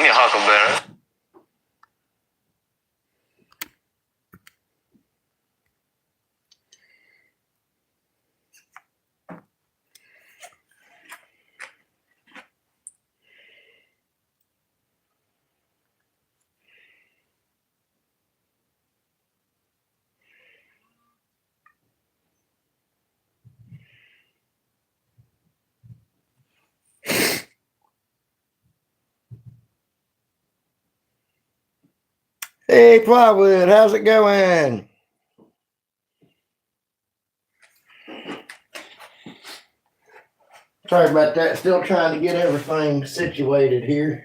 I'm your huckleberry. Hey, Plywood, how's it going? Sorry about that. Still trying to get everything situated here.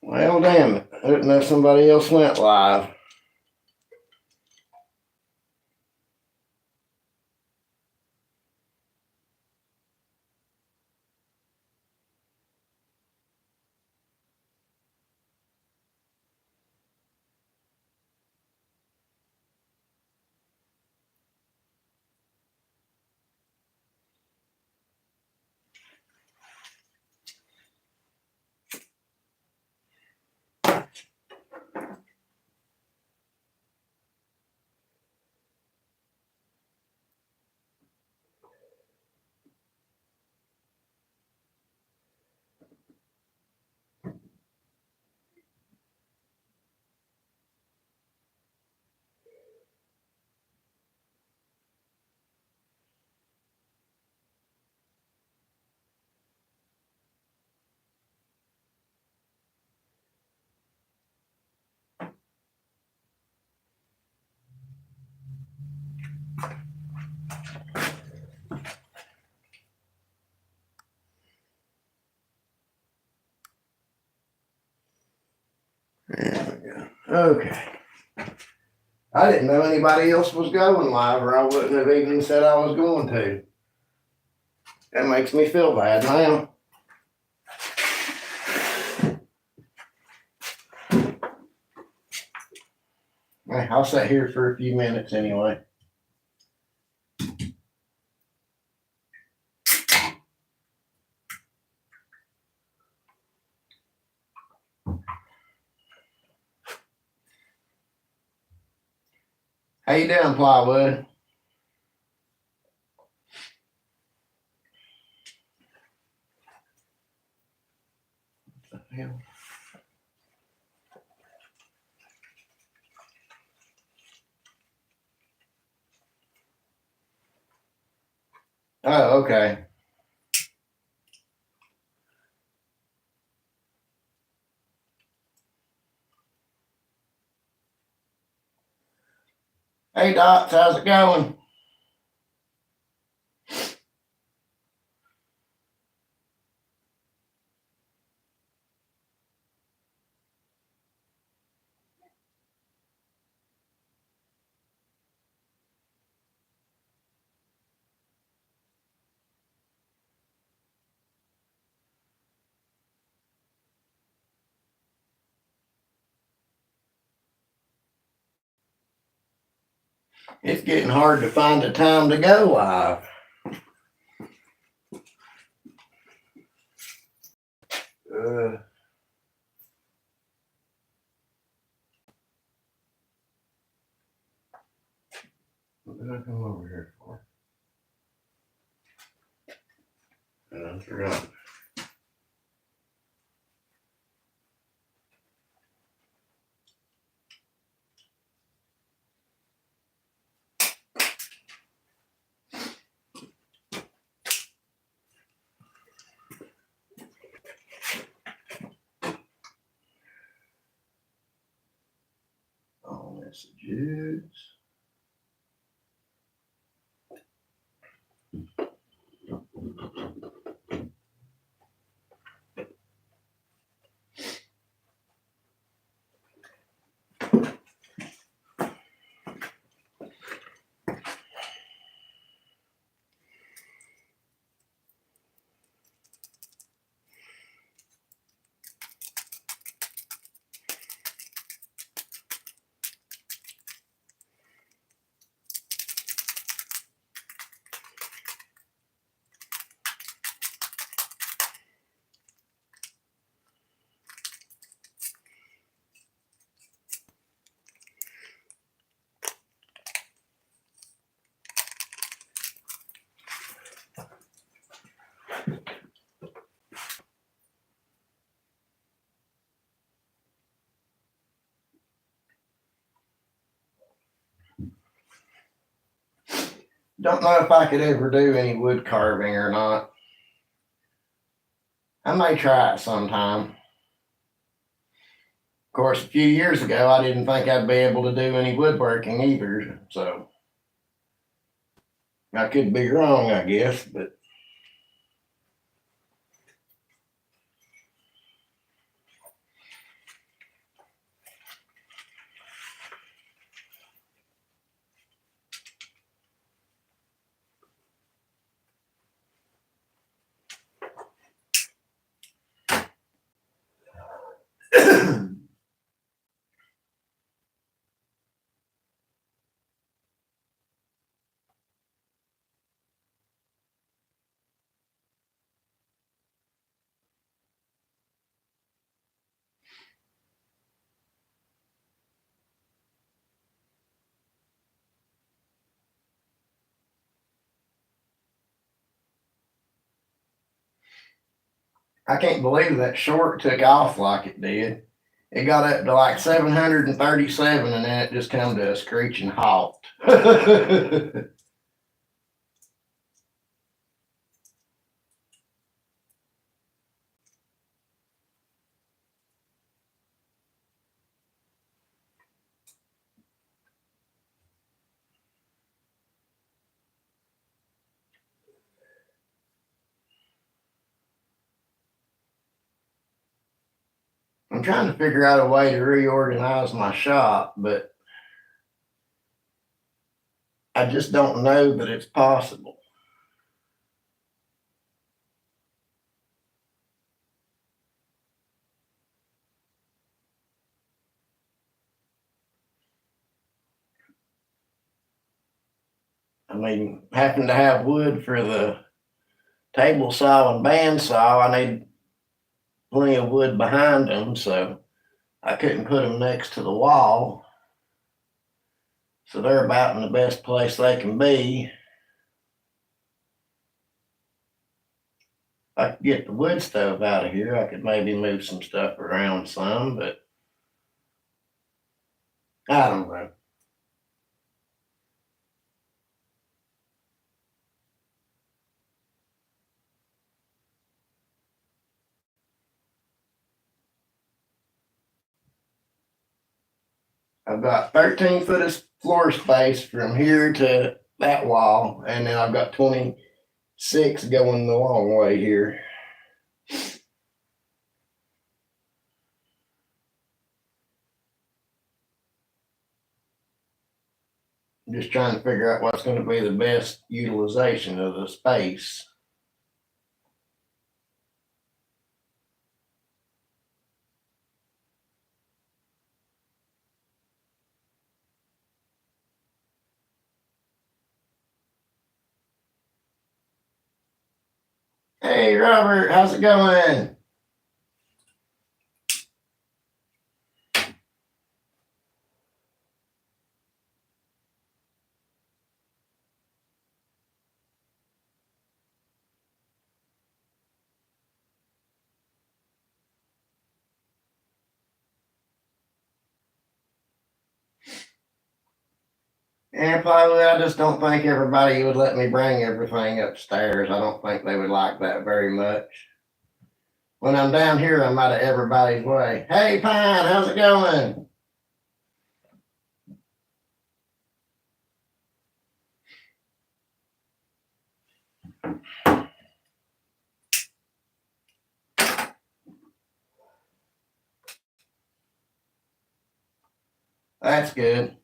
Well, damn it. I didn't know somebody else went live. There we go. Okay. I didn't know anybody else was going live, or I wouldn't have even said I was going to. That makes me feel bad now. I'll sit here for a few minutes anyway. How you doing, Plywood? Oh, okay. Hey, Dots, how's it going? It's getting hard to find a time to go live. What did I come over here for? I forgot. Messages. Don't know if I could ever do any wood carving or not. I may try it sometime. Of course, a few years ago, I didn't think I'd be able to do any woodworking either, so I could be wrong, I guess, but I can't believe that short took off like it did. It got up to like 737 and then it just come to a screeching halt. I'm trying to figure out a way to reorganize my shop, but I just don't know that it's possible. I mean, having to have wood for the table saw and bandsaw, I need plenty of wood behind them, so I couldn't put them next to the wall. So they're about in the best place they can be. If I could get the wood stove out of here, I could maybe move some stuff around some, but I don't know. I've got 13 foot of floor space from here to that wall, and then I've got 26 going the long way here. I'm just trying to figure out what's going to be the best utilization of the space. Hey, Robert, how's it going? And probably I just don't think everybody would let me bring everything upstairs. I don't think they would like that very much. When I'm down here, I'm out of everybody's way. Hey, Pine, how's it going? That's good.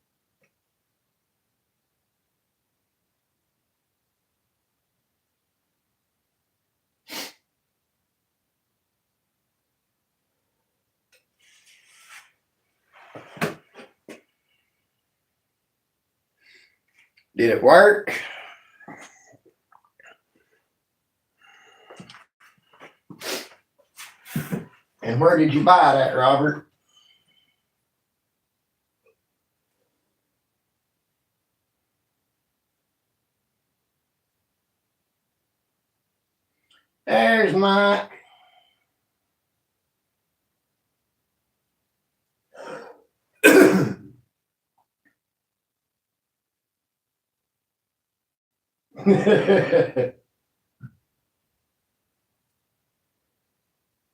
Did it work? And where did you buy that, Robert? There's Mike.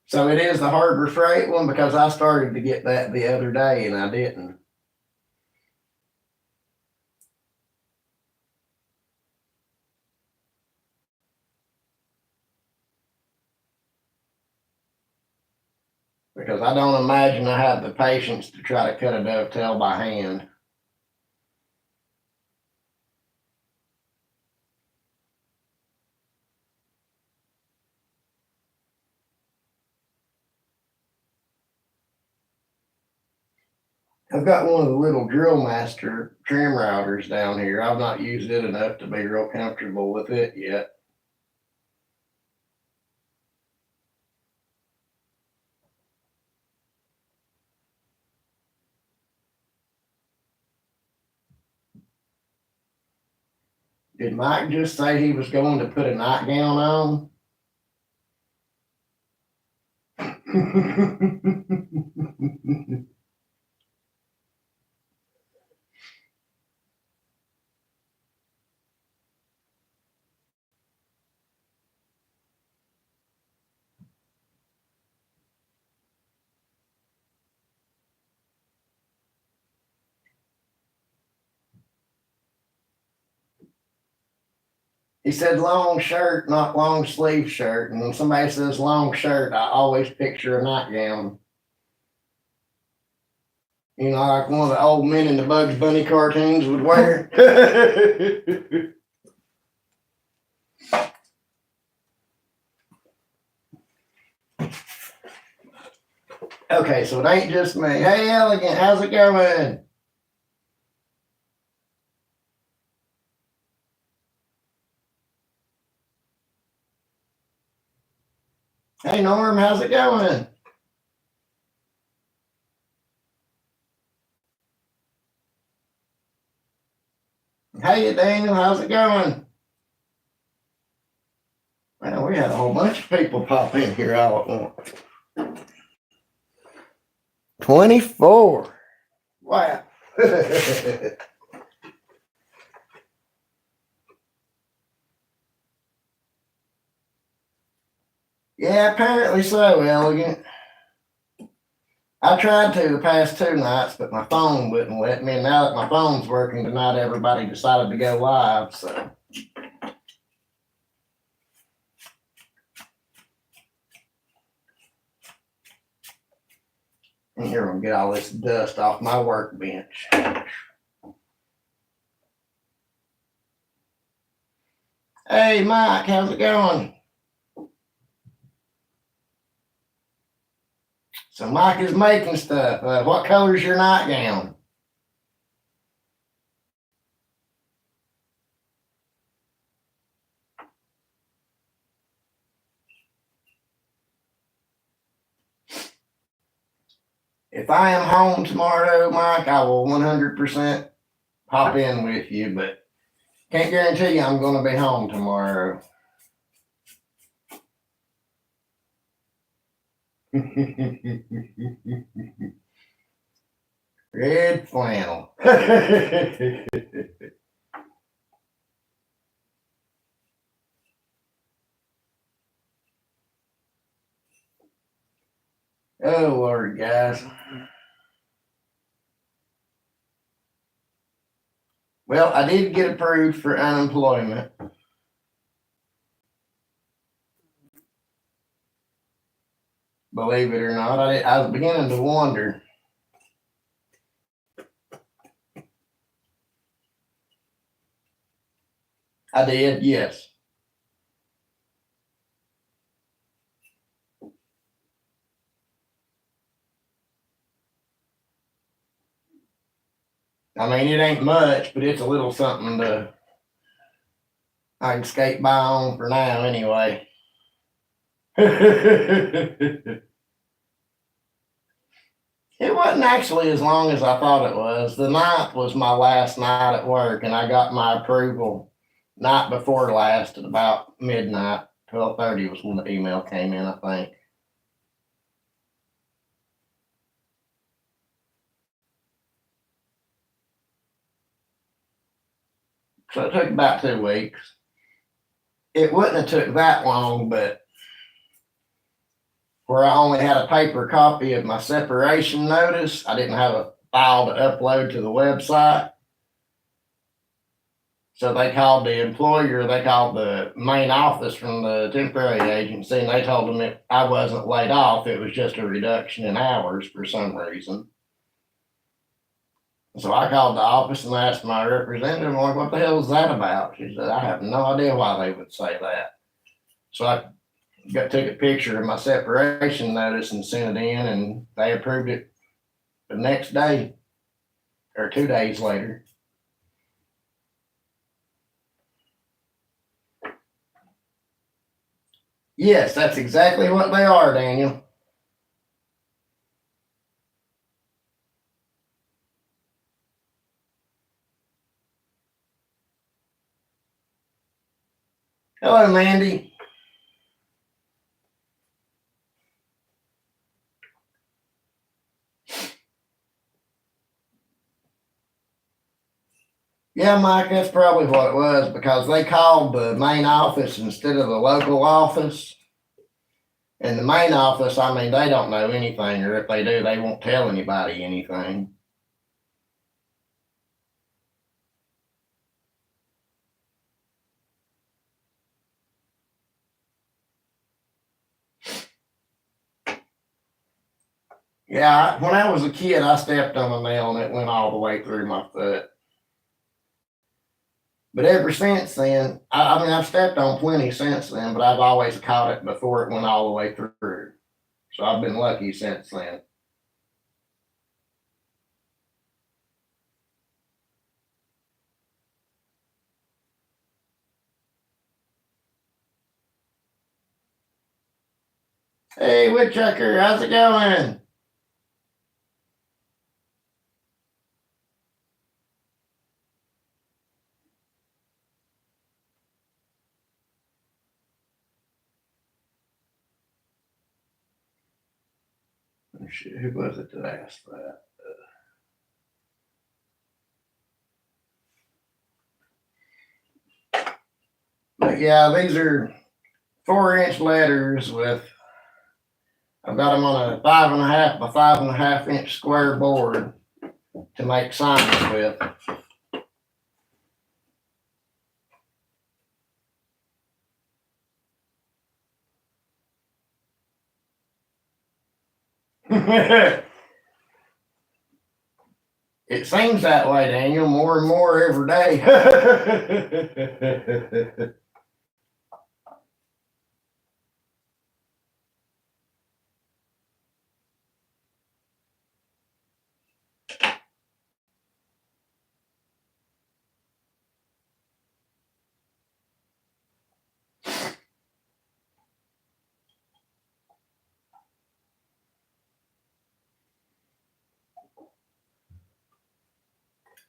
So it is the Harbor Freight one, because I started to get that the other day and I didn't. Because I don't imagine I have the patience to try to cut a dovetail by hand. I've got one of the little Drill Master trim routers down here. I've not used it enough to be real comfortable with it yet. Did Mike just say he was going to put a nightgown on? He said long shirt, not long sleeve shirt. And when somebody says long shirt, I always picture a nightgown. You know, like one of the old men in the Bugs Bunny cartoons would wear. Okay, so it ain't just me. Hey, Elegant, how's it going? Hey, Norm, how's it going? Hey, Daniel, how's it going? Well, we had a whole bunch of people pop in here all at once. 24. Wow. Yeah, apparently so, Elegant. I tried to the past 2 nights, but my phone wouldn't let me. And now that my phone's working tonight, everybody decided to go live. So and here, I'm gonna get all this dust off my workbench. Hey, Mike, how's it going? So Mike is making stuff. What color's your nightgown? If I am home tomorrow, Mike, I will 100% hop in with you, but can't guarantee you I'm going to be home tomorrow. Red flannel. Oh, Lord, guys. Well, I did get approved for unemployment. Believe it or not, I was beginning to wonder. I did, yes. I mean, it ain't much, but it's a little something I can skate by on for now anyway. It wasn't actually as long as I thought it was. The 9th was my last night at work, and I got my approval night before last at about midnight. 12:30 was when the email came in, I think. So it took about 2 weeks. It wouldn't have took that long, but where I only had a paper copy of my separation notice, I didn't have a file to upload to the website. So they called the employer, they called the main office from the temporary agency, and they told them I wasn't laid off. It was just a reduction in hours for some reason. So I called the office and asked my representative, like, what the hell is that about? She said, I have no idea why they would say that. So I took a picture of my separation notice and sent it in, and they approved it the next day or 2 days later. Yes, that's exactly what they are, Daniel. Hello, Mandy. Yeah, Mike, that's probably what it was, because they called the main office instead of the local office. And the main office, I mean, they don't know anything, or if they do, they won't tell anybody anything. Yeah, when I was a kid, I stepped on a nail and it went all the way through my foot. But ever since then, I mean, I've stepped on plenty since then, but I've always caught it before it went all the way through. So I've been lucky since then. Hey, Woodchucker, how's it going? Shit, who was it that asked that? But yeah, these are 4-inch letters with, I've got them on a 5.5 by 5.5-inch square board to make signs with. It seems that way, Daniel, more and more every day.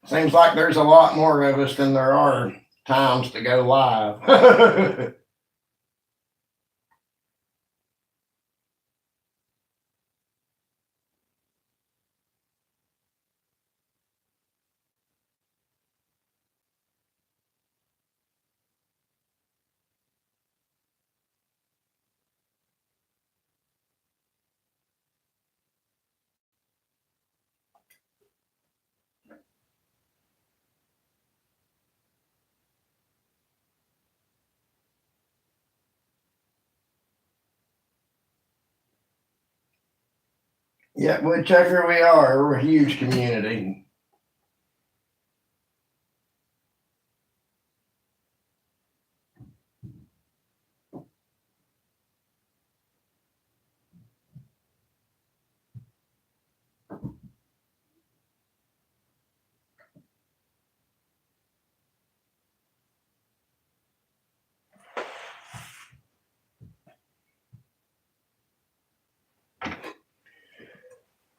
Seems like there's a lot more of us than there are times to go live. Yeah, Woodchucker, we are. We're a huge community.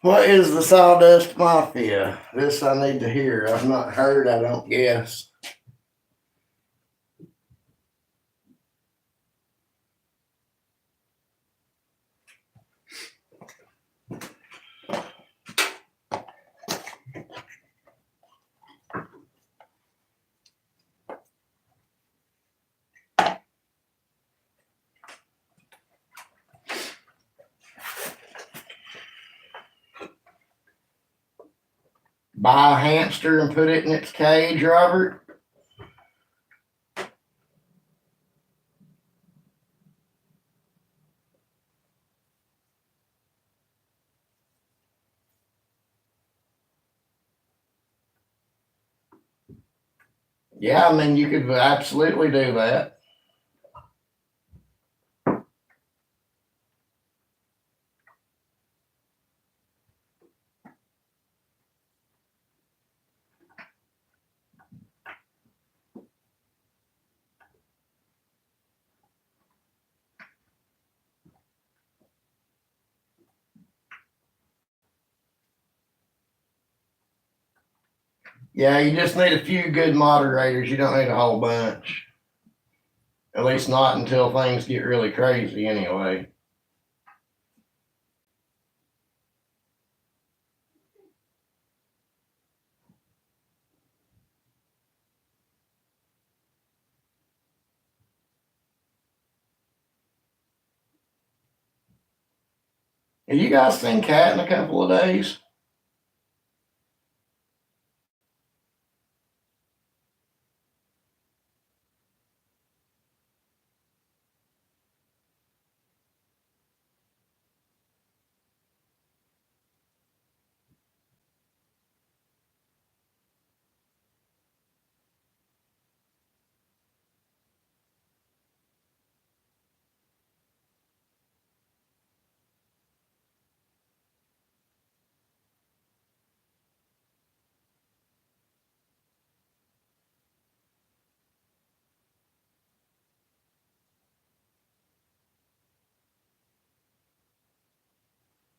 What is the Sawdust Mafia? This I need to hear. I've not heard, I don't guess. Buy a hamster and put it in its cage, Robert? Yeah, I mean, you could absolutely do that. Yeah, you just need a few good moderators. You don't need a whole bunch. At least not until things get really crazy, anyway. Have you guys seen Cat in a couple of days?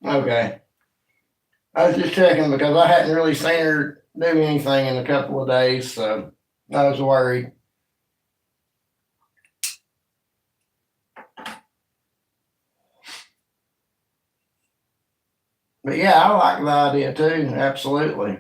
Okay. I was just checking because I hadn't really seen her do anything in a couple of days, so I was worried. But yeah, I like the idea too. Absolutely.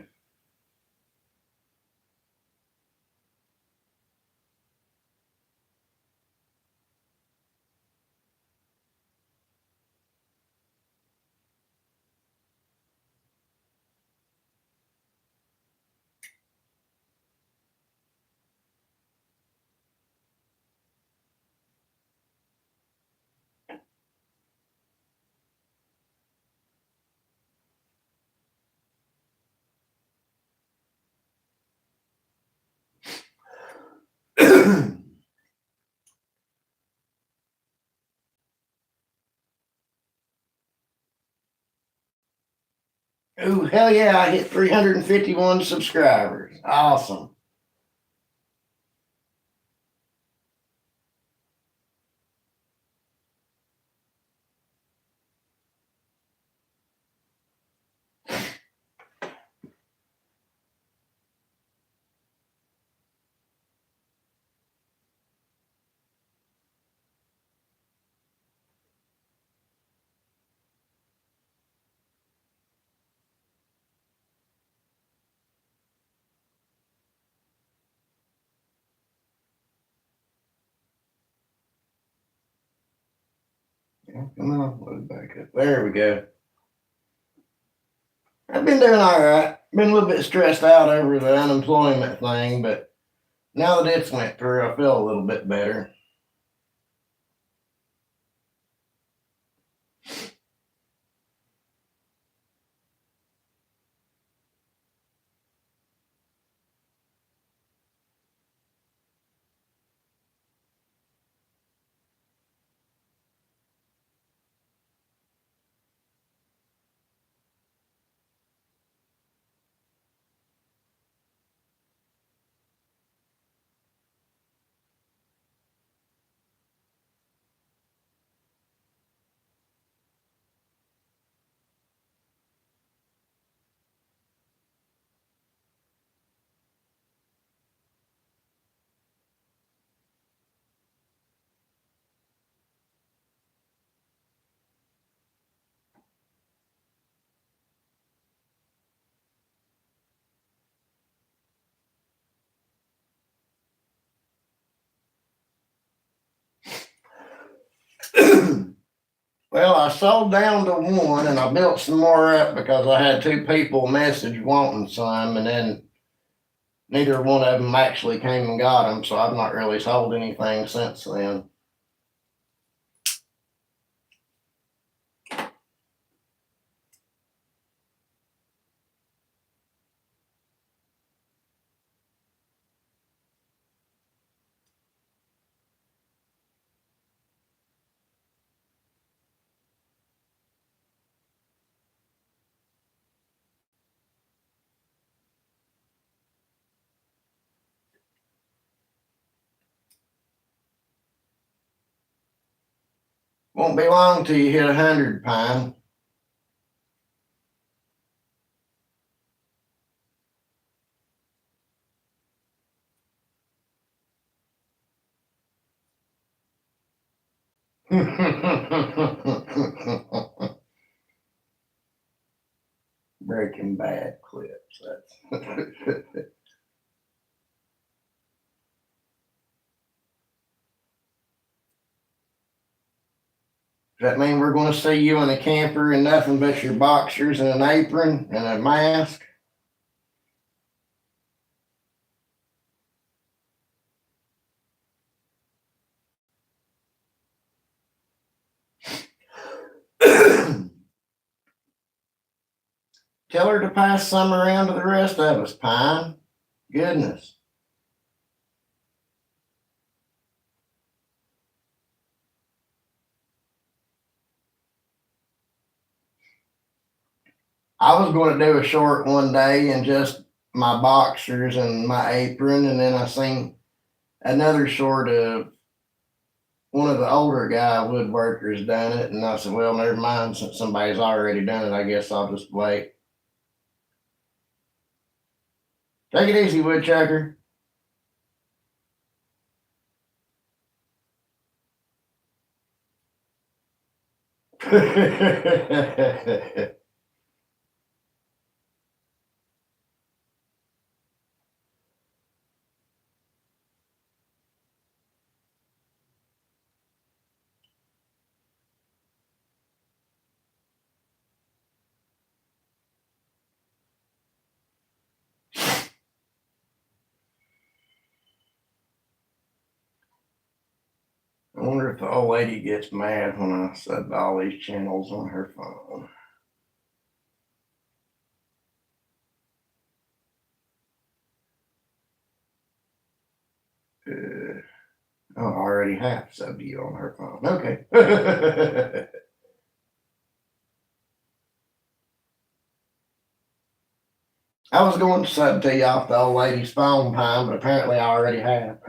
Ooh, hell yeah, I hit 351 subscribers. Awesome. Yeah, come on, load back up. There we go. I've been doing all right. Been a little bit stressed out over the unemployment thing, but now that it's went through, I feel a little bit better. Well, I sold down to one and I built some more up because I had two people message wanting some, and then neither one of them actually came and got them. So I've not really sold anything since then. Won't be long till you hit 100, Pine. Breaking Bad clips. Does that mean we're going to see you in a camper and nothing but your boxers and an apron and a mask? Tell her to pass some around to the rest of us, Pine. Goodness. I was going to do a short one day and just my boxers and my apron, and then I seen another short of one of the older guy woodworkers done it, and I said, well, never mind, since somebody's already done it, I guess I'll just wait. Take it easy, woodchucker. I wonder if the old lady gets mad when I set all these channels on her phone. I already have subbed you on her phone. Okay. I was going to sub to you off the old lady's phone, Pine, but apparently I already have.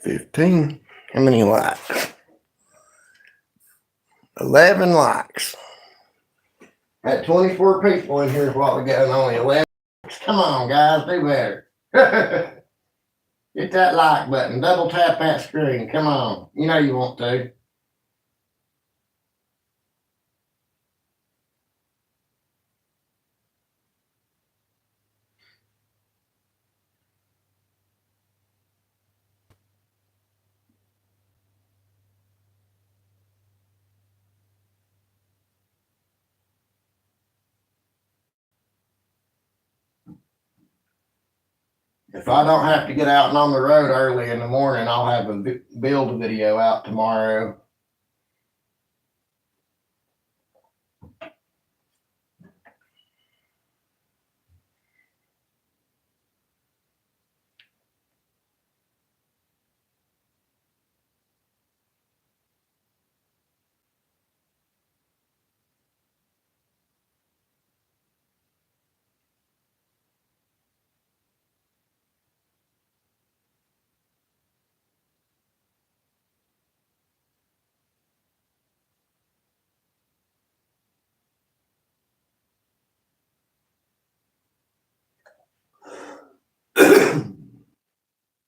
15. How many likes? 11 likes. Had 24 people in here a while ago and only 11. Come on, guys, do better. Hit that like button. Double tap that screen. Come on. You know you want to. If I don't have to get out and on the road early in the morning, I'll have a build video out tomorrow.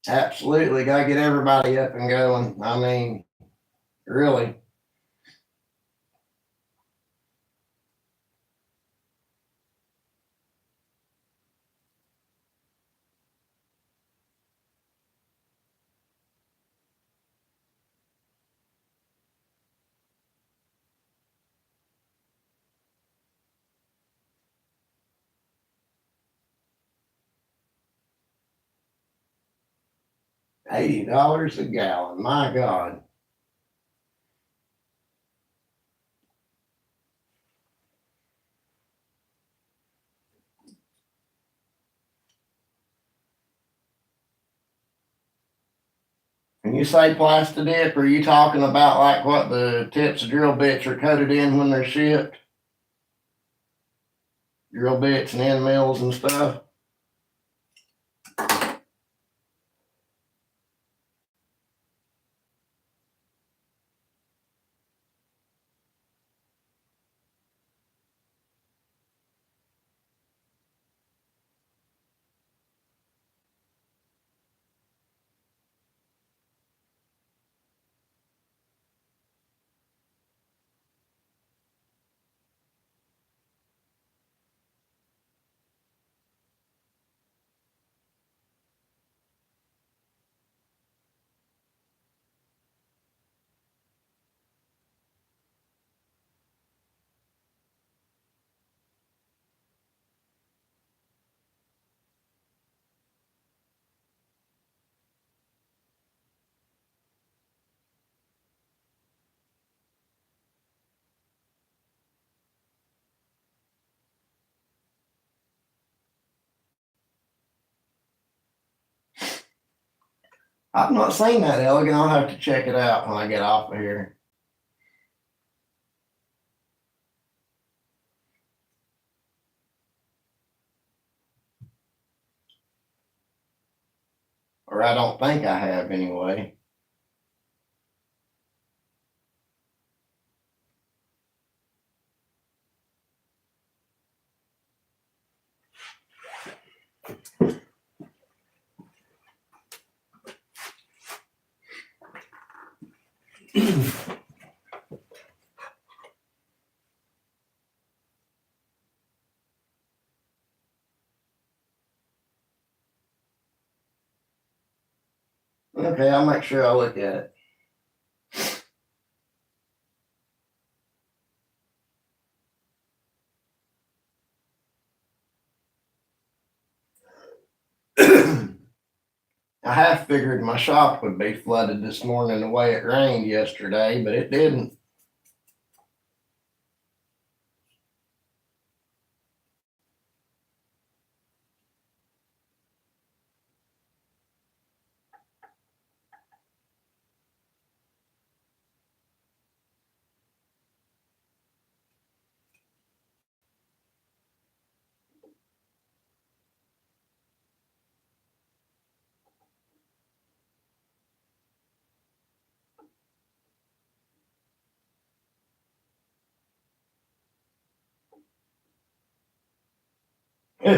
Absolutely, gotta get everybody up and going. I mean, really. $80 a gallon. My God. When you say plastic dip, are you talking about like what the tips of drill bits are coated in when they're shipped? Drill bits and end mills and stuff? I've not seen that elegant. I'll have to check it out when I get off of here. Or I don't think I have anyway. Okay, I'll make sure I look at it. I half figured my shop would be flooded this morning the way it rained yesterday, but it didn't. I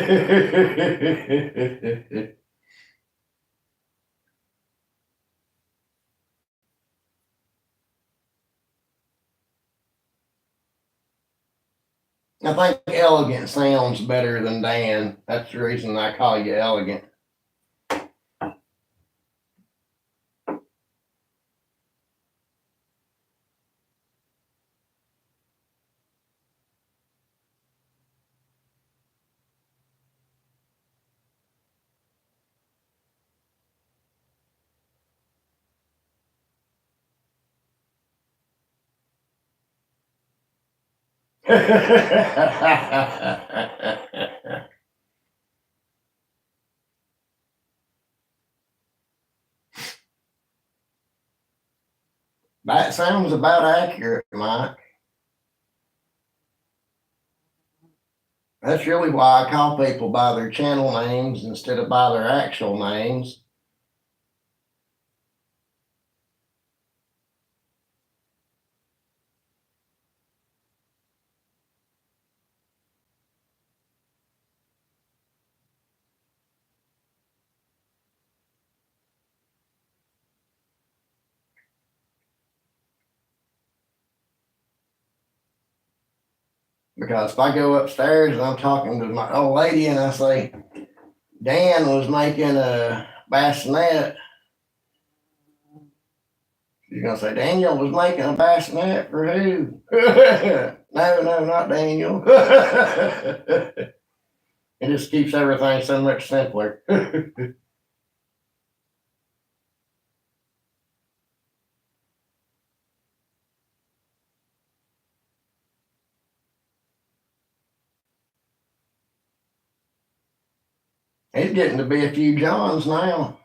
think elegant sounds better than Dan. That's the reason I call you elegant. That sounds about accurate, Mike. That's really why I call people by their channel names instead of by their actual names. Because if I go upstairs and I'm talking to my old lady and I say, Dan was making a bassinet, she's gonna say, Daniel was making a bassinet for who? No, not Daniel. It just keeps everything so much simpler. It's getting to be a few Johns now.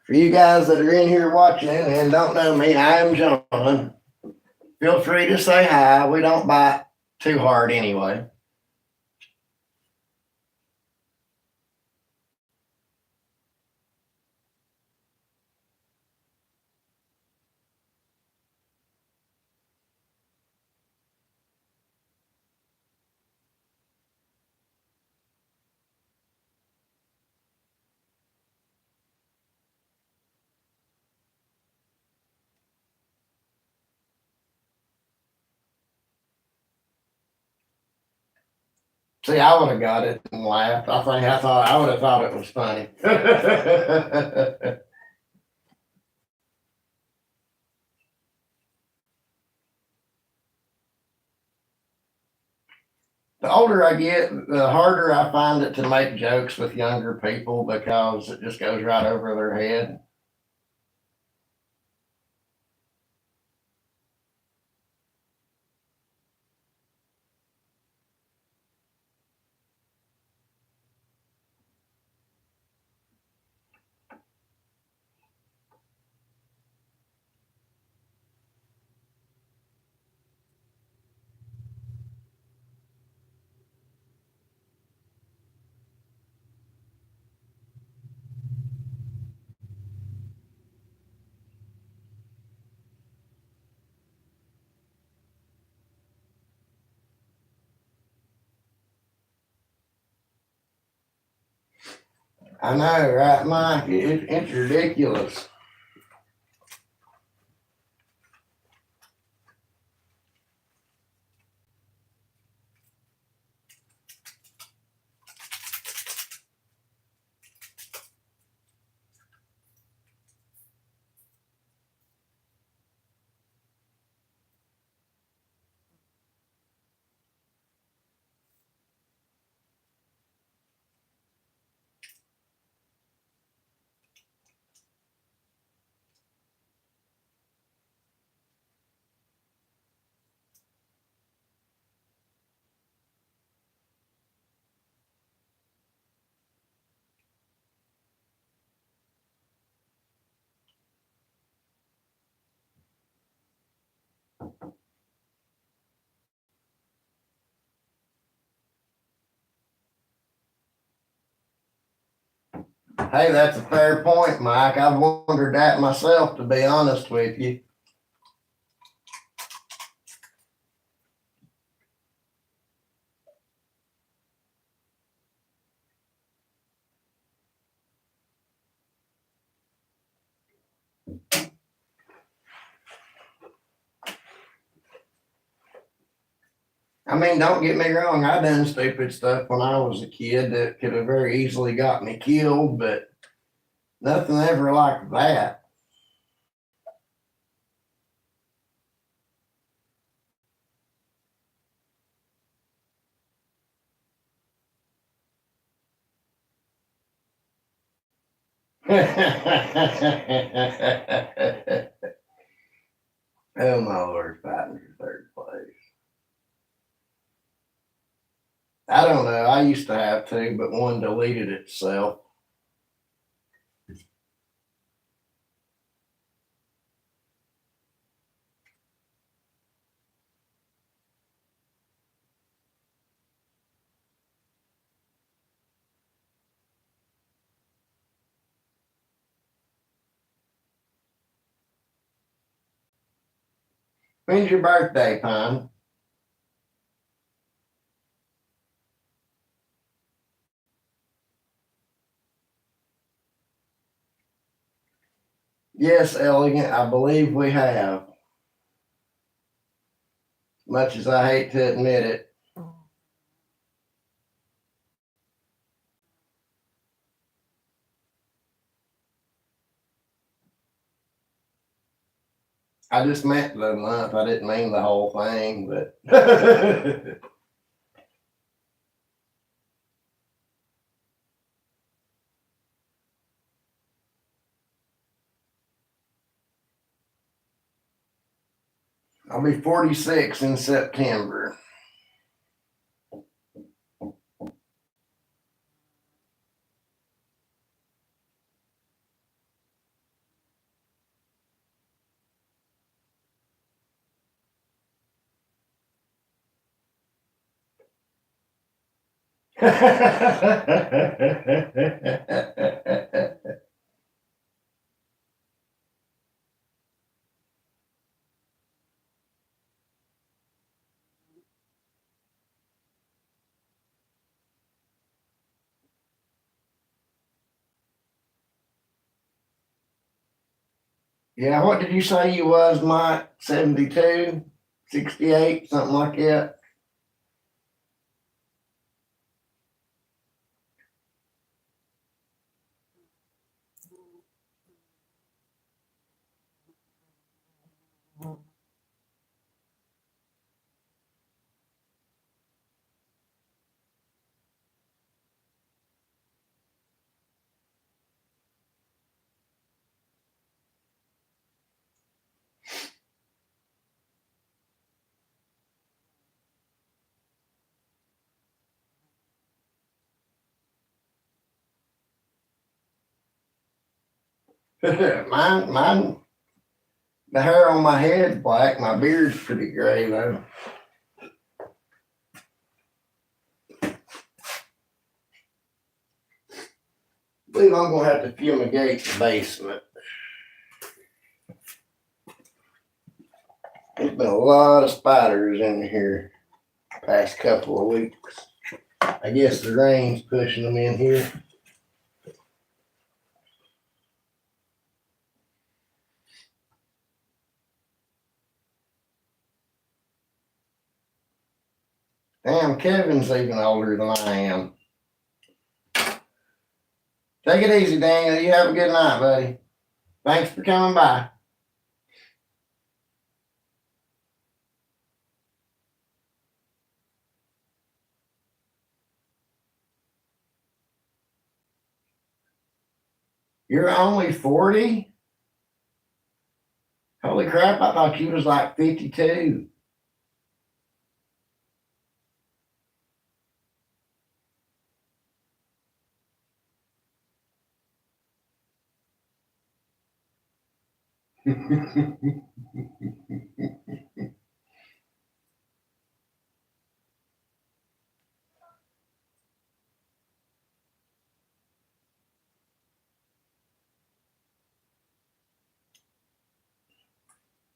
For you guys that are in here watching and don't know me, I am John. Feel free to say hi. We don't bite too hard anyway. See, I would have got it and laughed. I would have thought it was funny. The older I get, the harder I find it to make jokes with younger people because it just goes right over their head. I know, right, Mike? It's ridiculous. Hey, that's a fair point, Mike. I've wondered that myself, to be honest with you. I mean, don't get me wrong. I done stupid stuff when I was a kid that could have very easily got me killed, but nothing ever like that. Oh my Lord, fighting for third place. I don't know. I used to have two, but one deleted itself. When's your birthday, Pine? Yes, Elegant, I believe we have. Much as I hate to admit it. I just meant the month. I didn't mean the whole thing, but I'll be 46 in September. Yeah, what did you say you was, Mike? 72, 68, something like that? mine, the hair on my head's black. My beard's pretty gray though. I believe I'm gonna have to fumigate the basement. There's been a lot of spiders in here the past couple of weeks. I guess the rain's pushing them in here. Damn, Kevin's even older than I am. Take it easy, Daniel. You have a good night, buddy. Thanks for coming by. You're only 40? Holy crap, I thought you was like 52.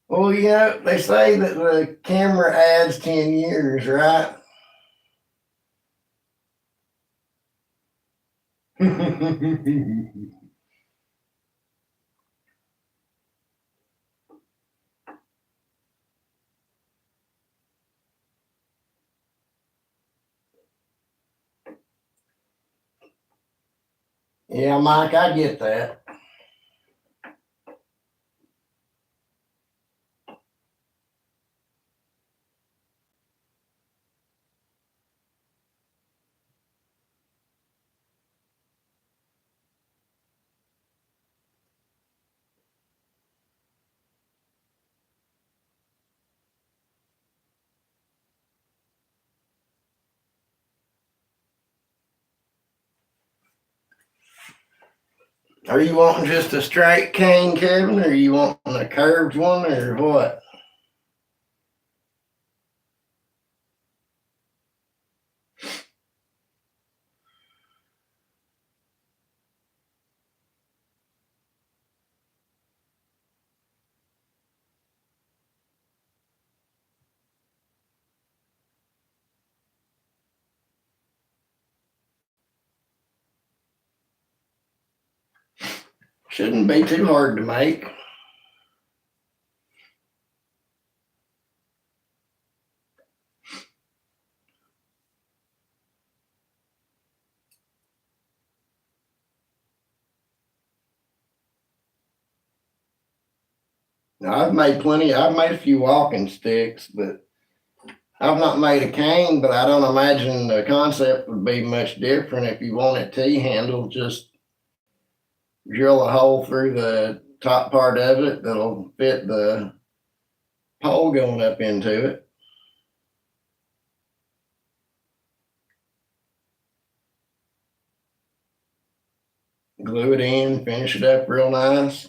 Well, you know, they say that the camera adds 10 years, right? Yeah, Mike, I get that. Are you wanting just a straight cane, Kevin, or are you wanting a curved one, or what? Shouldn't be too hard to make. Now, I've made a few walking sticks, but I've not made a cane, but I don't imagine the concept would be much different. If you want it T-handled, just drill a hole through the top part of it that'll fit the hole going up into it. Glue it in, finish it up real nice.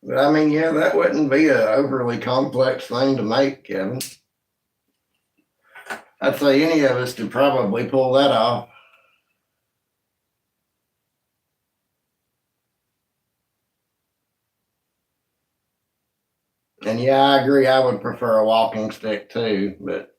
But I mean, yeah, that wouldn't be an overly complex thing to make, Kevin. I'd say any of us could probably pull that off. And yeah, I agree. I would prefer a walking stick too, but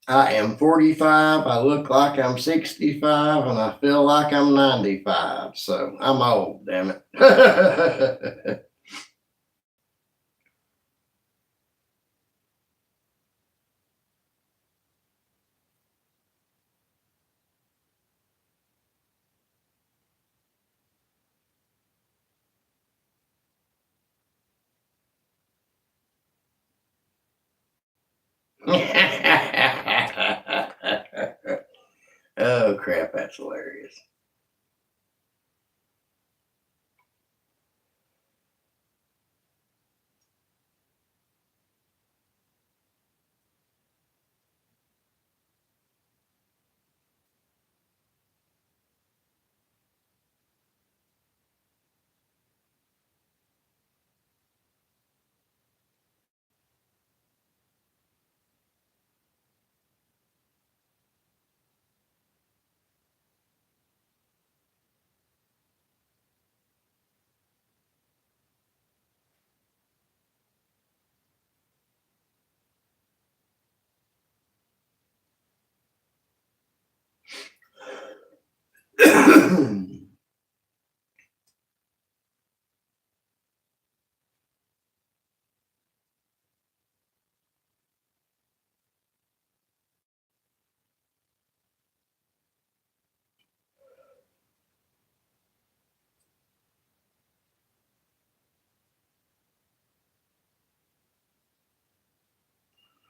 I am 45. I look like I'm 65, and I feel like I'm 95. So I'm old, damn it. Oh crap, that's hilarious.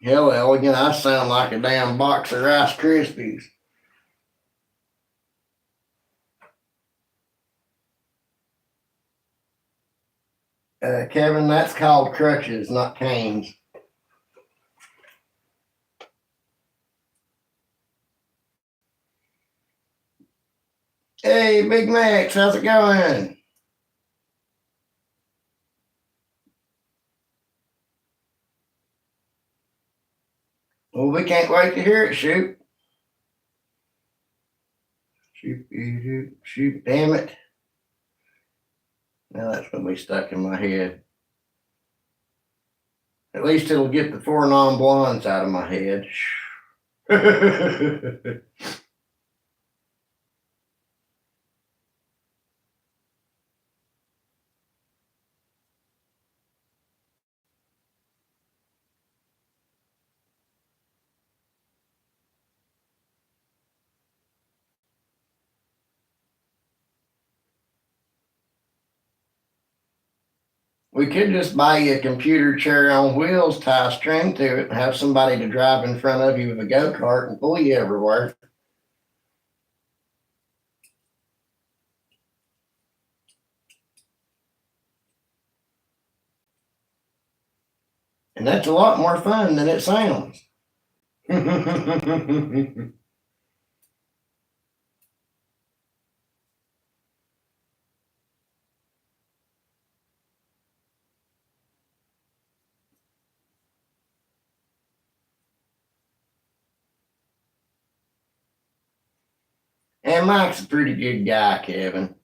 Hell, Elegant, I sound like a damn box of Rice Krispies. Kevin, that's called crutches, not canes. Hey, Big Max, how's it going? Well, we can't wait to hear it, shoot. Shoot, shoot, shoot, damn it. Now that's going to be stuck in my head. At least it'll get the four non-blondes out of my head. We could just buy you a computer chair on wheels, tie a string to it, and have somebody to drive in front of you with a go-kart and pull you everywhere. And that's a lot more fun than it sounds. And Mike's a pretty good guy, Kevin.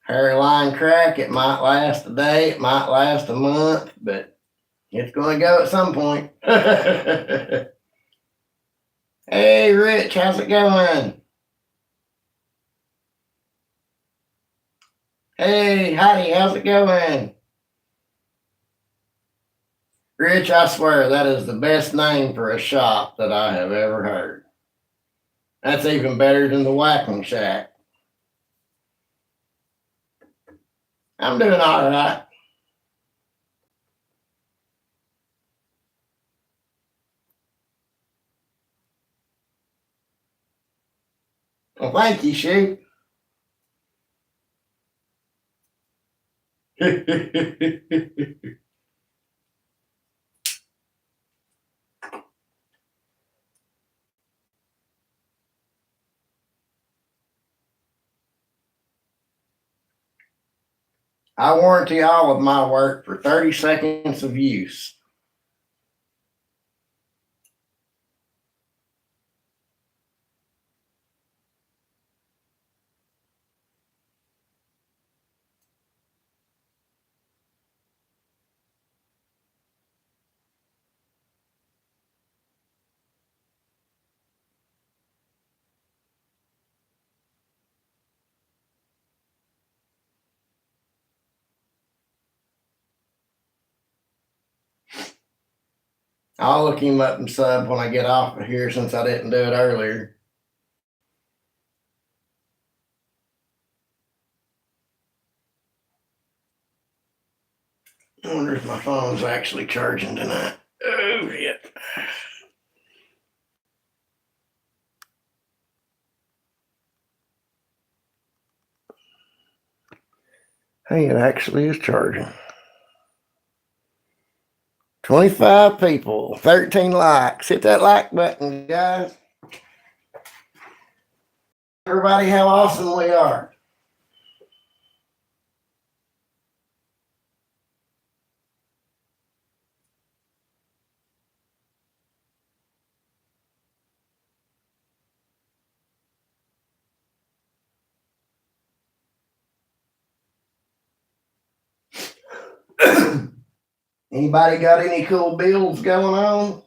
Hairline crack, it might last a day, it might last a month, but it's going to go at some point. Hey, Rich, how's it going? Hey, Heidi, how's it going? Rich, I swear that is the best name for a shop that I have ever heard. That's even better than the Whacking Shack. I'm doing all right. Well, thank you, Shoot. I warranty all of my work for 30 seconds of use. I'll look him up and sub when I get off of here since I didn't do it earlier. I wonder if my phone's actually charging tonight. Oh, shit. Hey, it actually is charging. 25 people, 13 likes. Hit that like button, guys. Everybody, how awesome we are. Anybody got any cool builds going on?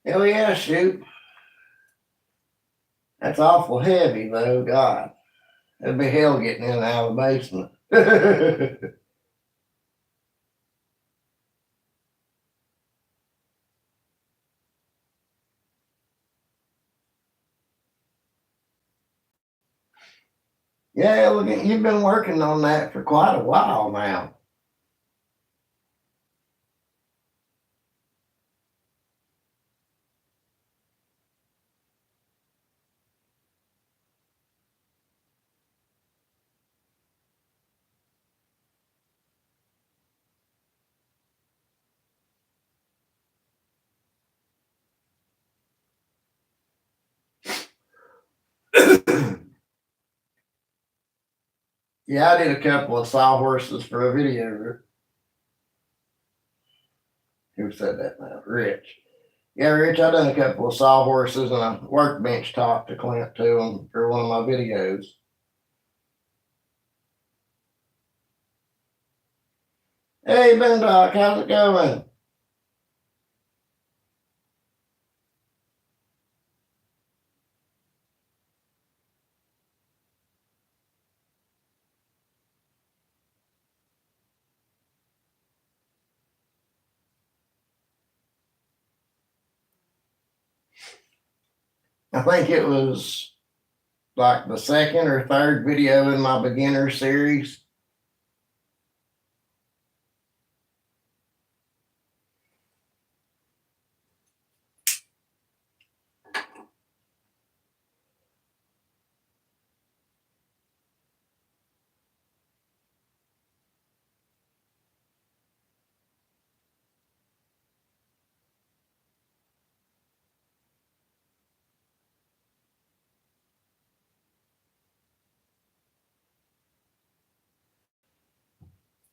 Hell yeah, shoot. That's awful heavy though, God. It'd be hell getting in and out of the basement. Yeah, look, you've been working on that for quite a while now. Yeah, I did a couple of sawhorses for a video. Who said that now? Rich. Yeah, Rich, I done a couple of sawhorses and a workbench top to clamp to them for one of my videos. Hey, Ben Doc, how's it going? I think it was like the second or third video in my beginner series.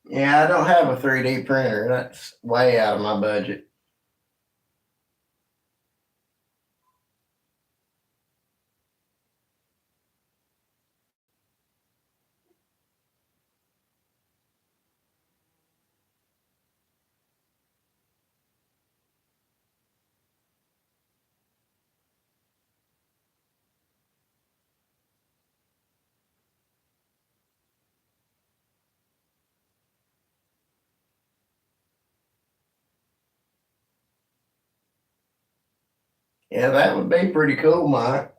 Yeah, I don't have a 3D printer. That's way out of my budget. Yeah, that would be pretty cool, Mike.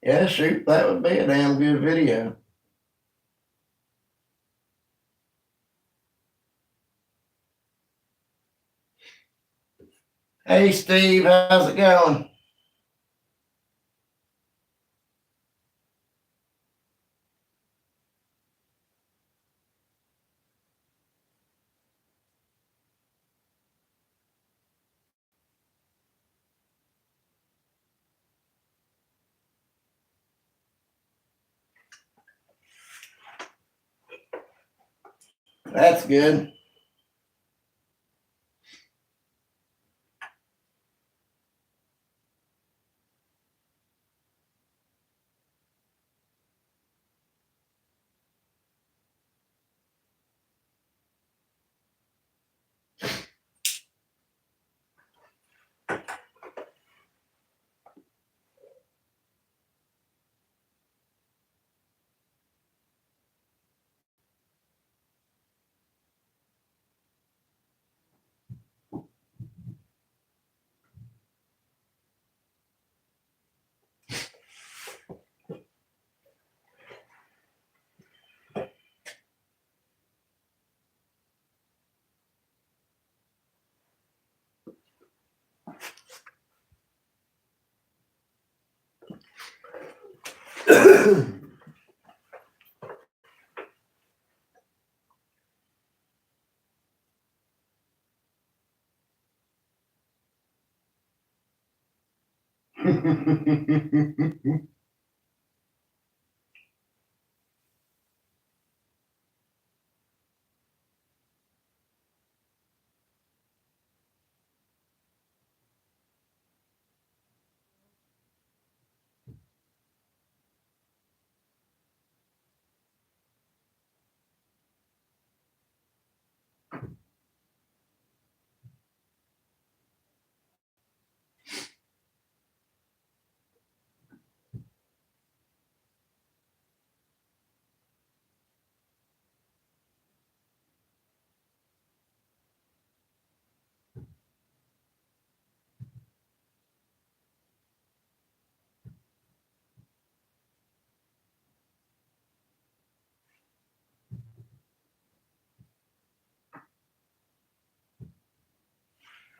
Yeah, shoot, that would be a damn good video. Hey, Steve, how's it going? That's good.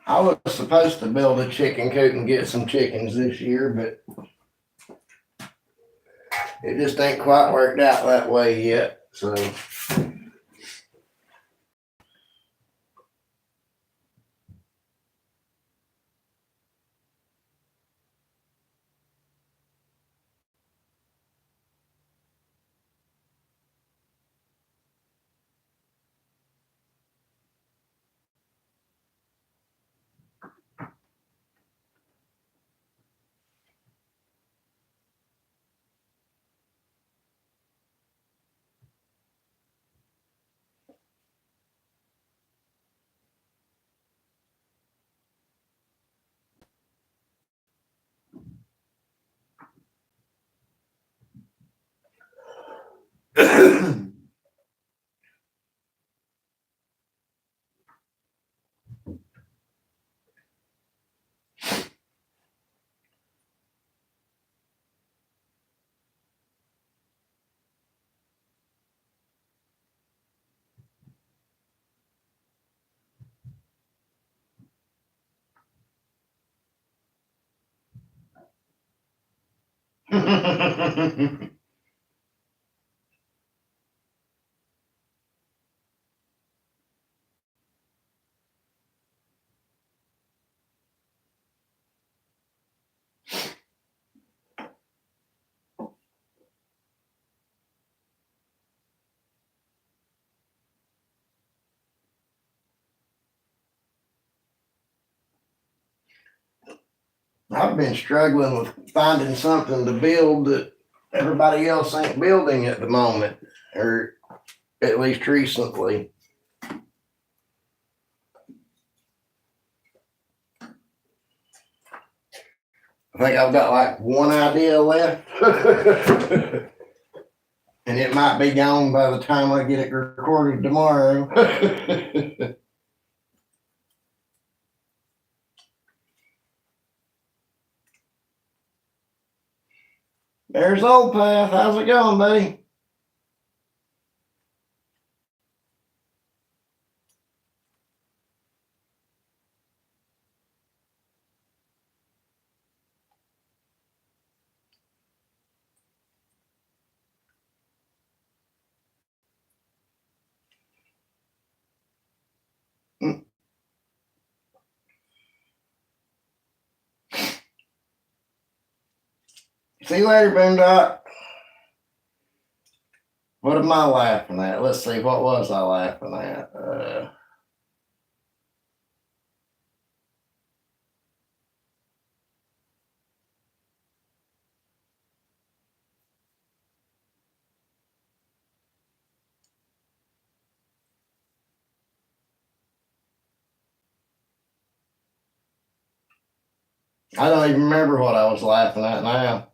I was supposed to build a chicken coop and get some chickens this year, but it just ain't quite worked out that way yet. So I've been struggling with finding something to build that everybody else ain't building at the moment, or at least recently. I think I've got like one idea left. And it might be gone by the time I get it recorded tomorrow. There's Old Path. How's it going, buddy? See you later, Boondock. What am I laughing at? Let's see, what was I laughing at? I don't even remember what I was laughing at now.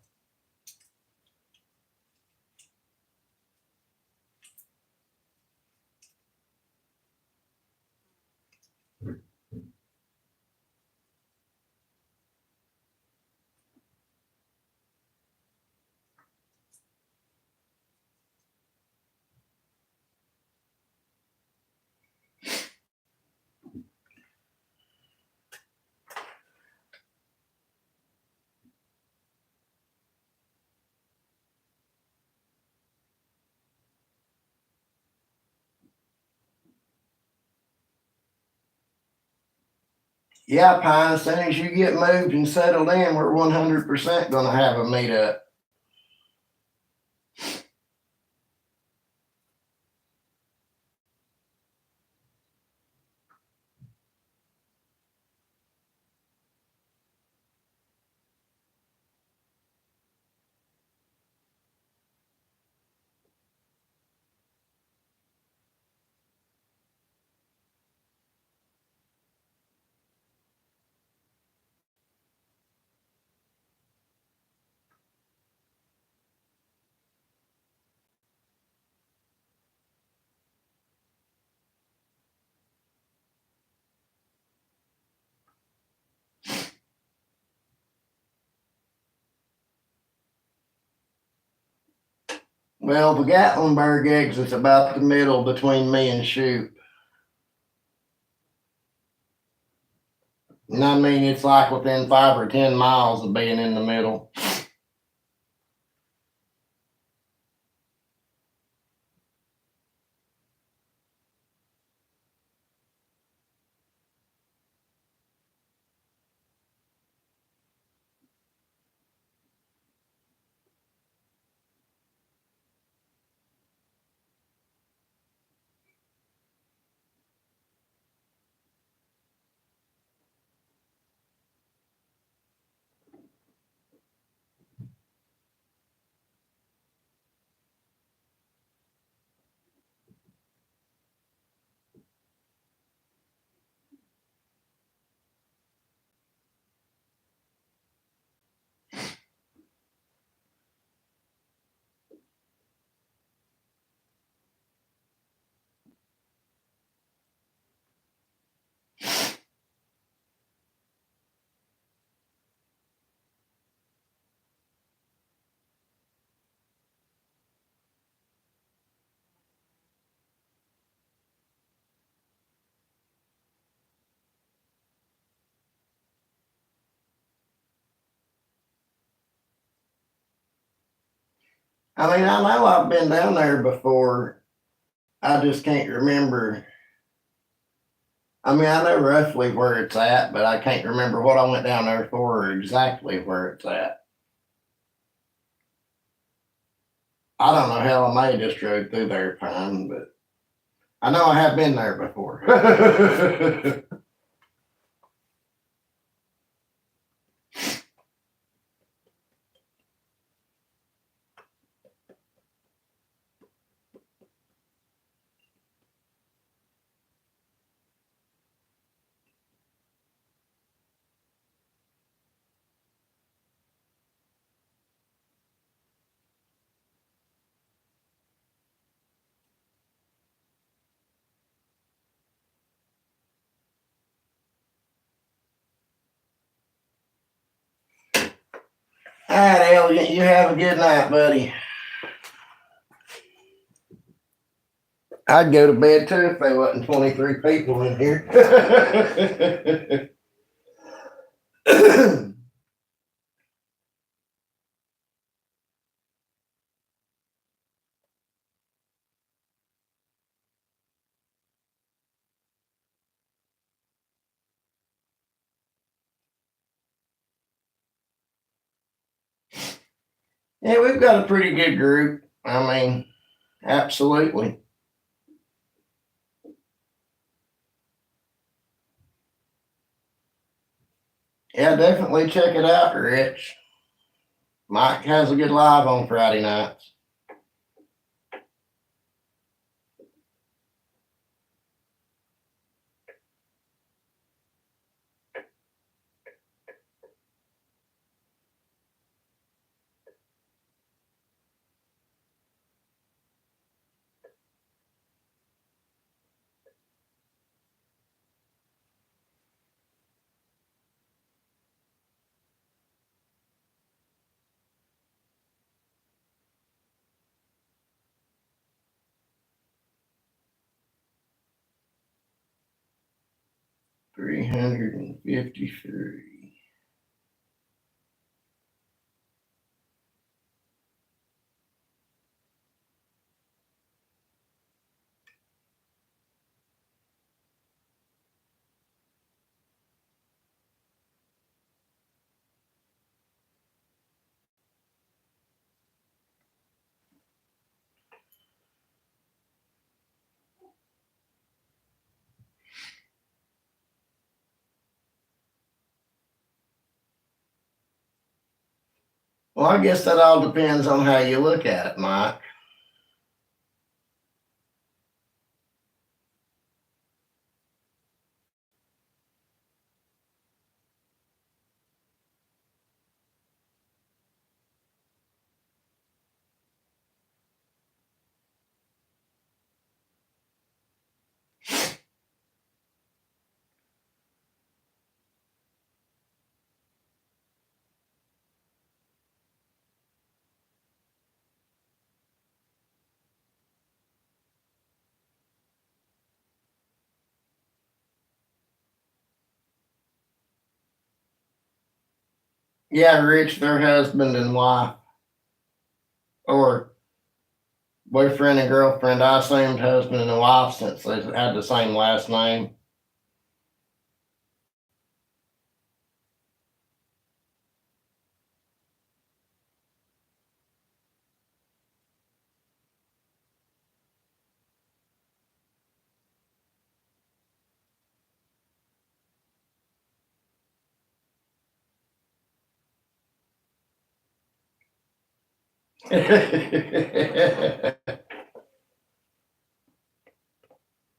Yeah, Pine, as soon as you get moved and settled in, we're 100% going to have a meetup. Well, the Gatlinburg exit's about the middle between me and Shoot. And I mean, it's like within 5 or 10 miles of being in the middle. I mean, I know I've been down there before. I just can't remember. I mean, I know roughly where it's at, but I can't remember what I went down there for or exactly where it's at. I don't know how I may have just drove through there, Pine, but I know I have been there before. All right, Elliot, you have a good night, buddy. I'd go to bed too if there wasn't 23 people in here. Yeah, we've got a pretty good group. I mean, absolutely. Yeah, definitely check it out, Rich. Mike has a good live on Friday nights. $353. Well, I guess that all depends on how you look at it, Mike. Yeah, Rich, their husband and wife, or boyfriend and girlfriend. I assumed husband and wife since they had the same last name.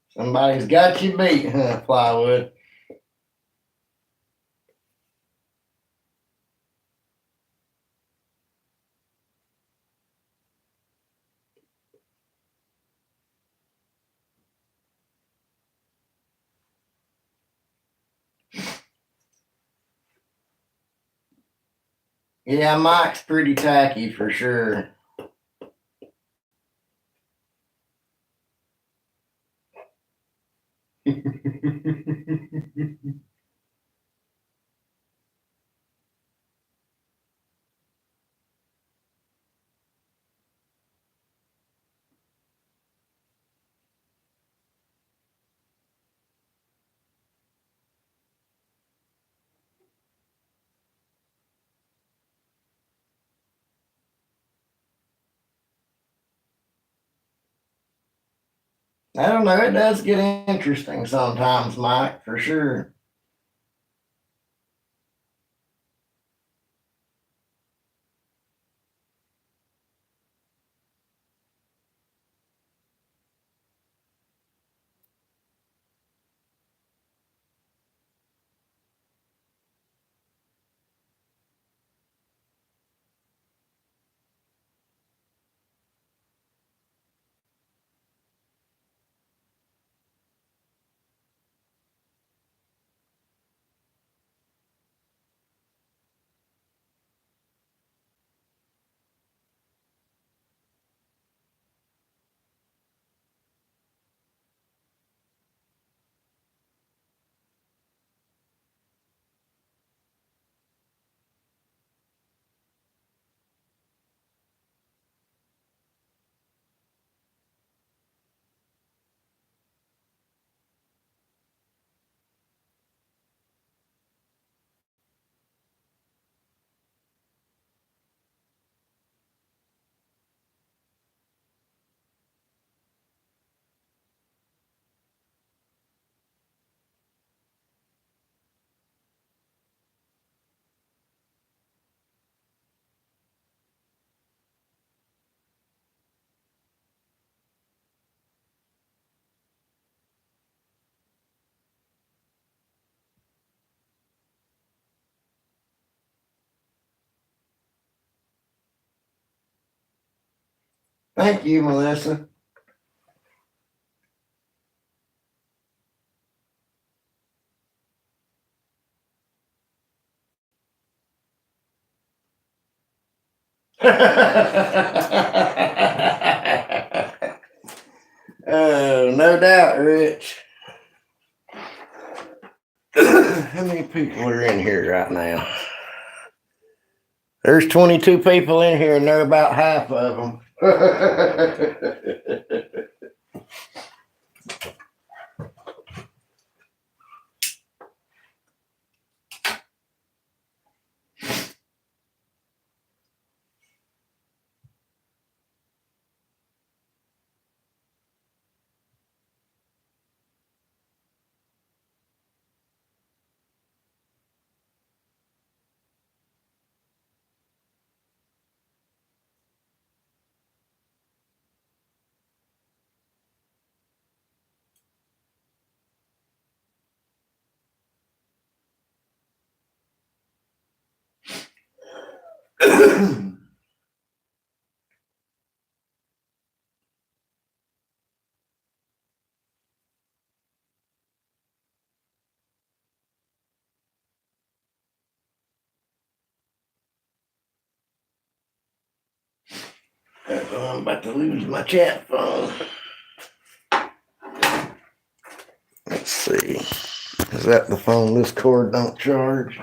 Somebody's got you beat, huh, Plywood? Yeah, Mike's pretty tacky for sure. I don't know. It does get interesting sometimes, Mike, for sure. Thank you, Melissa. Oh, no doubt, Rich. How many people are in here right now? There's 22 people in here, and they're about half of them. I'm about to lose my chat phone. Let's see. Is that the phone this cord don't charge?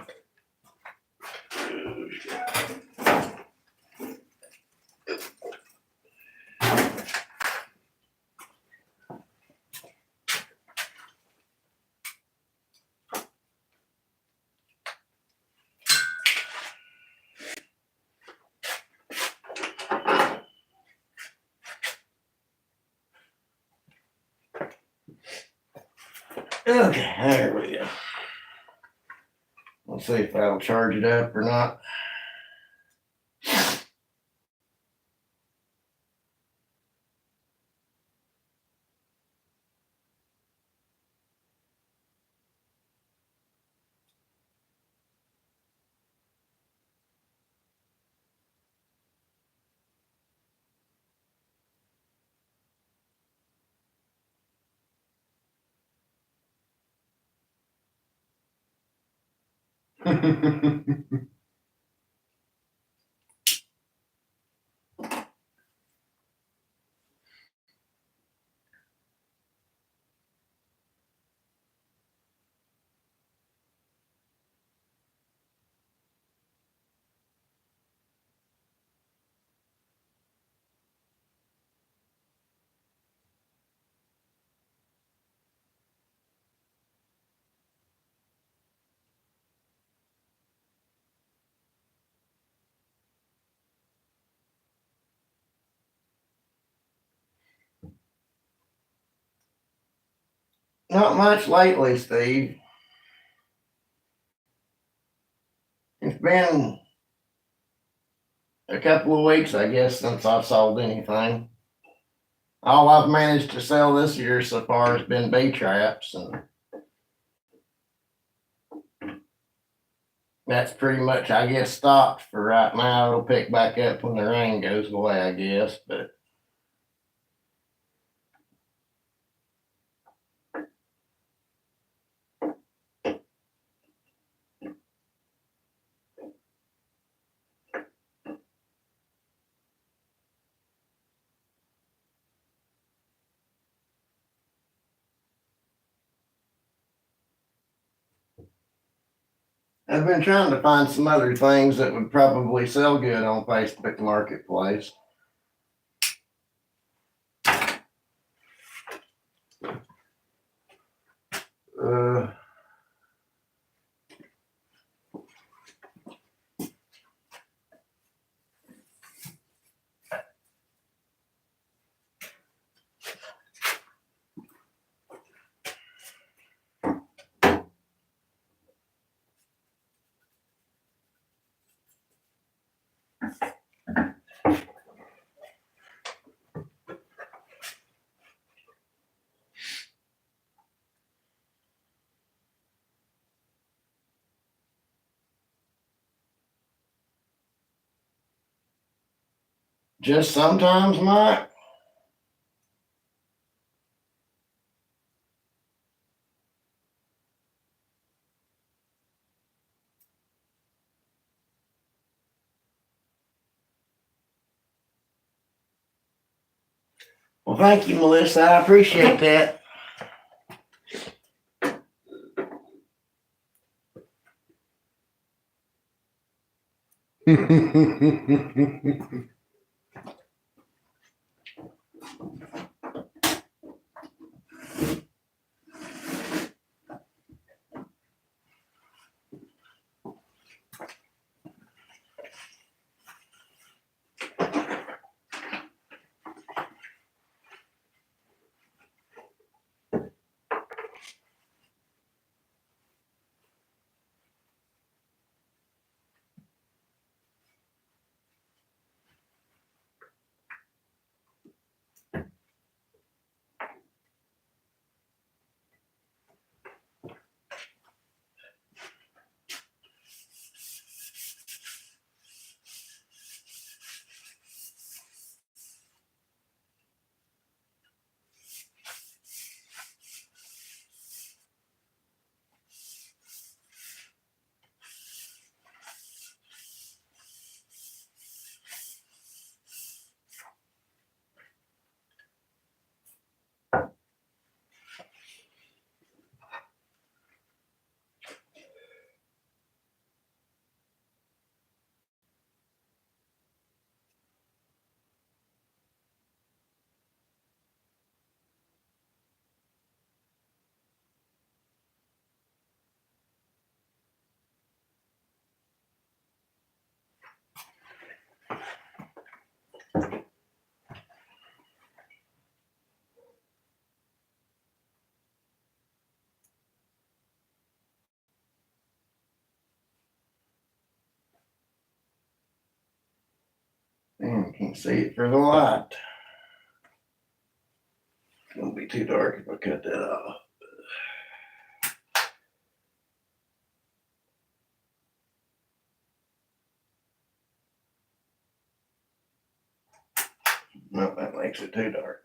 Okay, there we go. Let's see if that'll charge it up or not. Not much lately, Steve. It's been a couple of weeks, I guess, since I've sold anything. All I've managed to sell this year so far has been bee traps, and that's pretty much, I guess, stopped for right now. It'll pick back up when the rain goes away, I guess, but I've been trying to find some other things that would probably sell good on Facebook Marketplace. Uh, just sometimes, Mike. Well, thank you, Melissa. I appreciate that. can't see it for the light. It's gonna be too dark if I cut that off. No, that makes it too dark.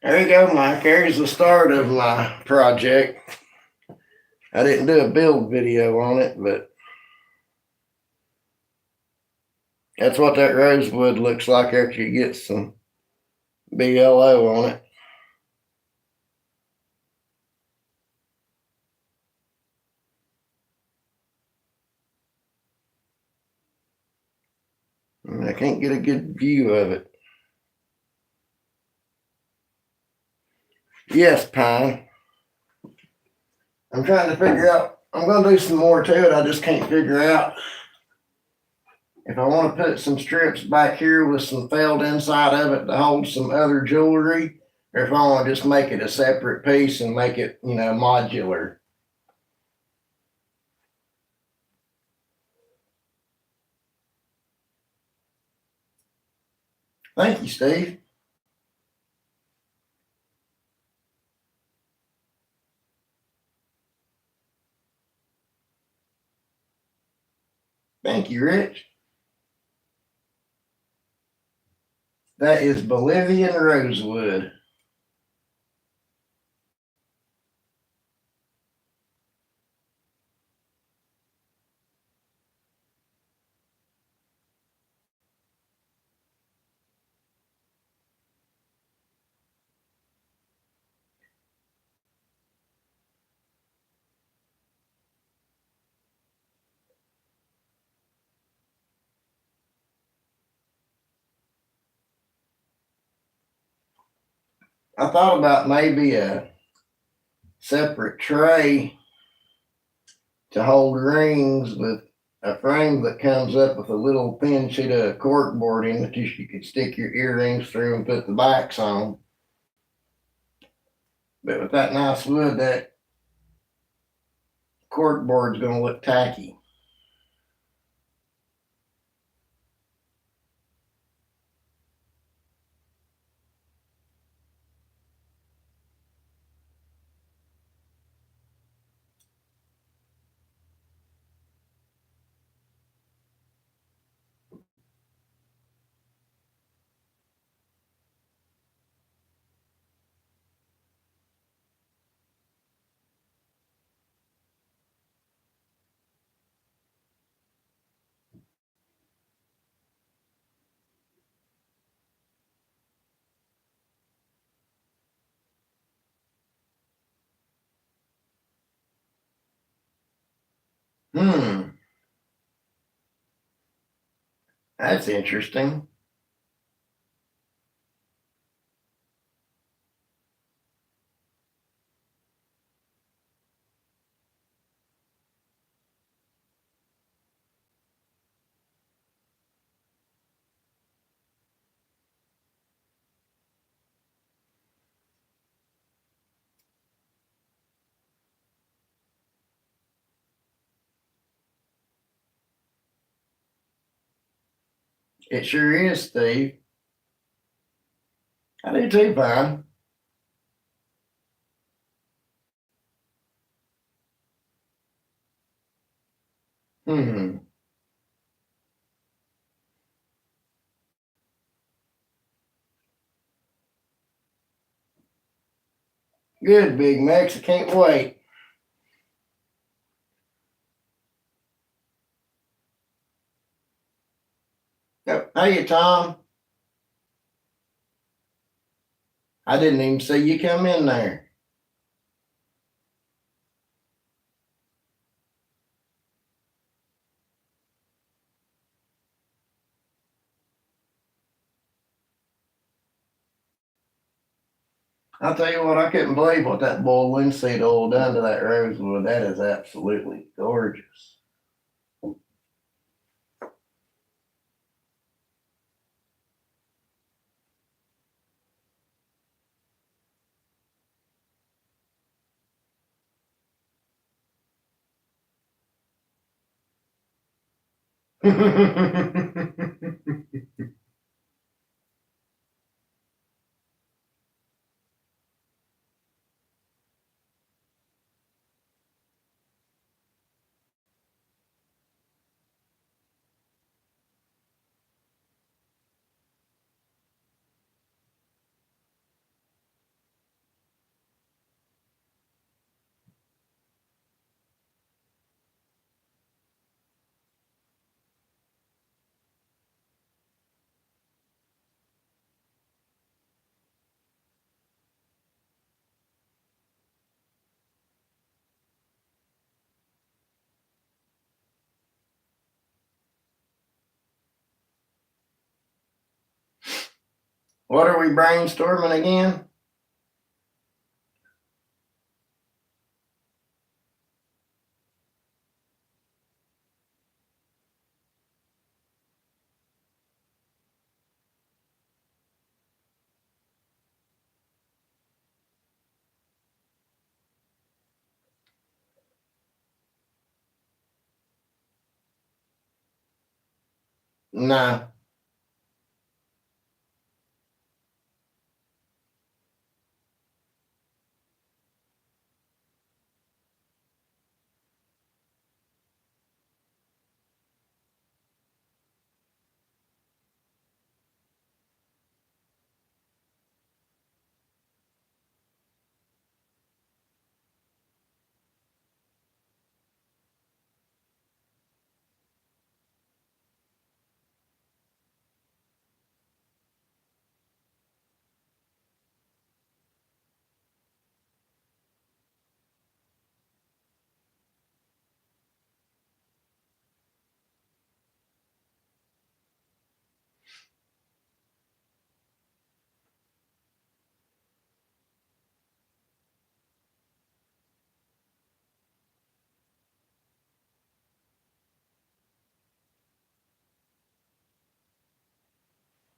There you go, Mike. There's the start of my project. I didn't do a build video on it, but that's what that rosewood looks like after you get some BLO on it. And I can't get a good view of it. Yes, pine. I'm trying to figure out, I'm going to do some more to it. I just can't figure out if I want to put some strips back here with some felt inside of it to hold some other jewelry, or if I want to just make it a separate piece and make it, modular. Thank you, Steve. Thank you, Rich. That is Bolivian rosewood. I thought about maybe a separate tray to hold rings with a frame that comes up with a little thin sheet of cork board in it you could stick your earrings through and put the backs on. But with that nice wood, that cork board's going to look tacky. That's interesting. It sure is, Steve. I do too, Pine. Hmm. Good, Big Max. I can't wait. Hey, Tom. I didn't even see you come in there. I'll tell you what, I couldn't believe what that boiled linseed oil done to that rosewood. That is absolutely gorgeous. What are we brainstorming again? No.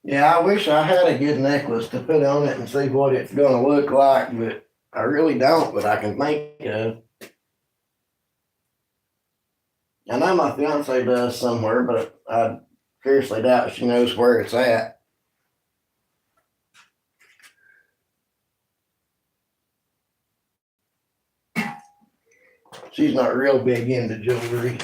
Yeah, I wish I had a good necklace to put on it and see what it's gonna look like, but I really don't, but I can think of. I know my fiance does somewhere, but I seriously doubt she knows where it's at. She's not real big into jewelry.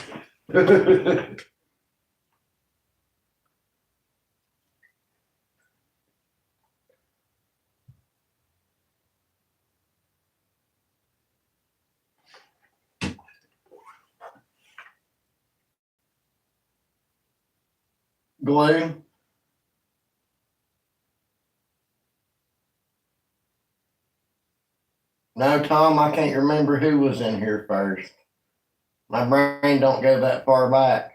Glue? No, Tom, I can't remember who was in here first. My brain don't go that far back.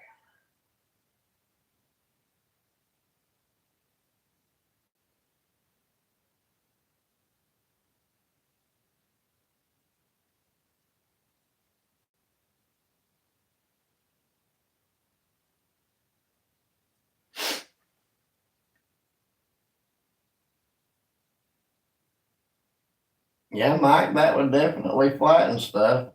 Yeah, Mike, that would definitely flatten stuff.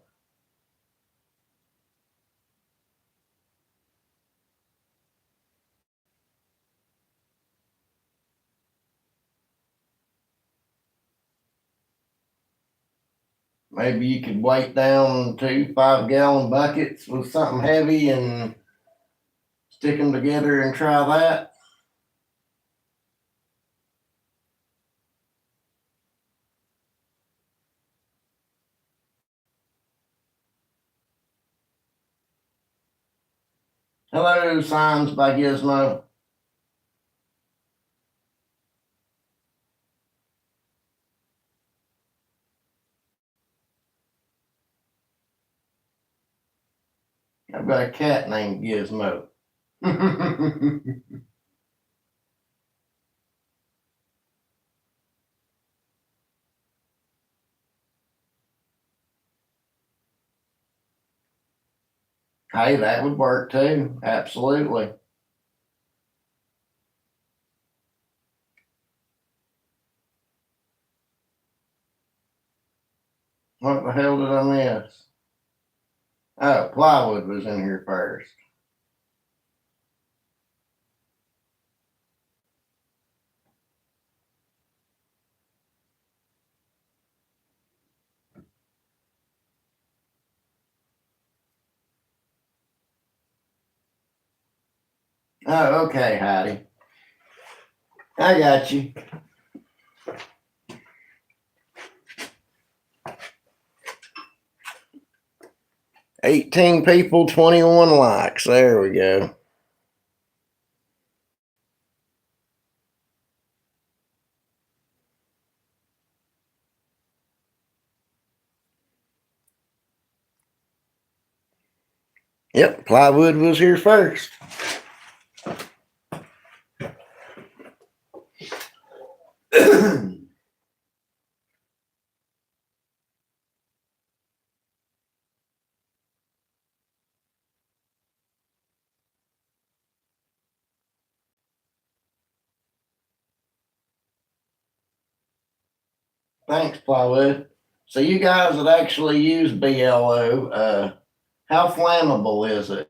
Maybe you could weight down 2 5-gallon buckets with something heavy and stick them together and try that. Hello, Signs by Gizmo. I've got a cat named Gizmo. Hey, that would work too. Absolutely. What the hell did I miss? Oh, plywood was in here first. Oh, okay, Heidi. I got you. 18 people, 21 likes. There we go. Yep, plywood was here first. Thanks, plywood. So you guys that actually use BLO, how flammable is it?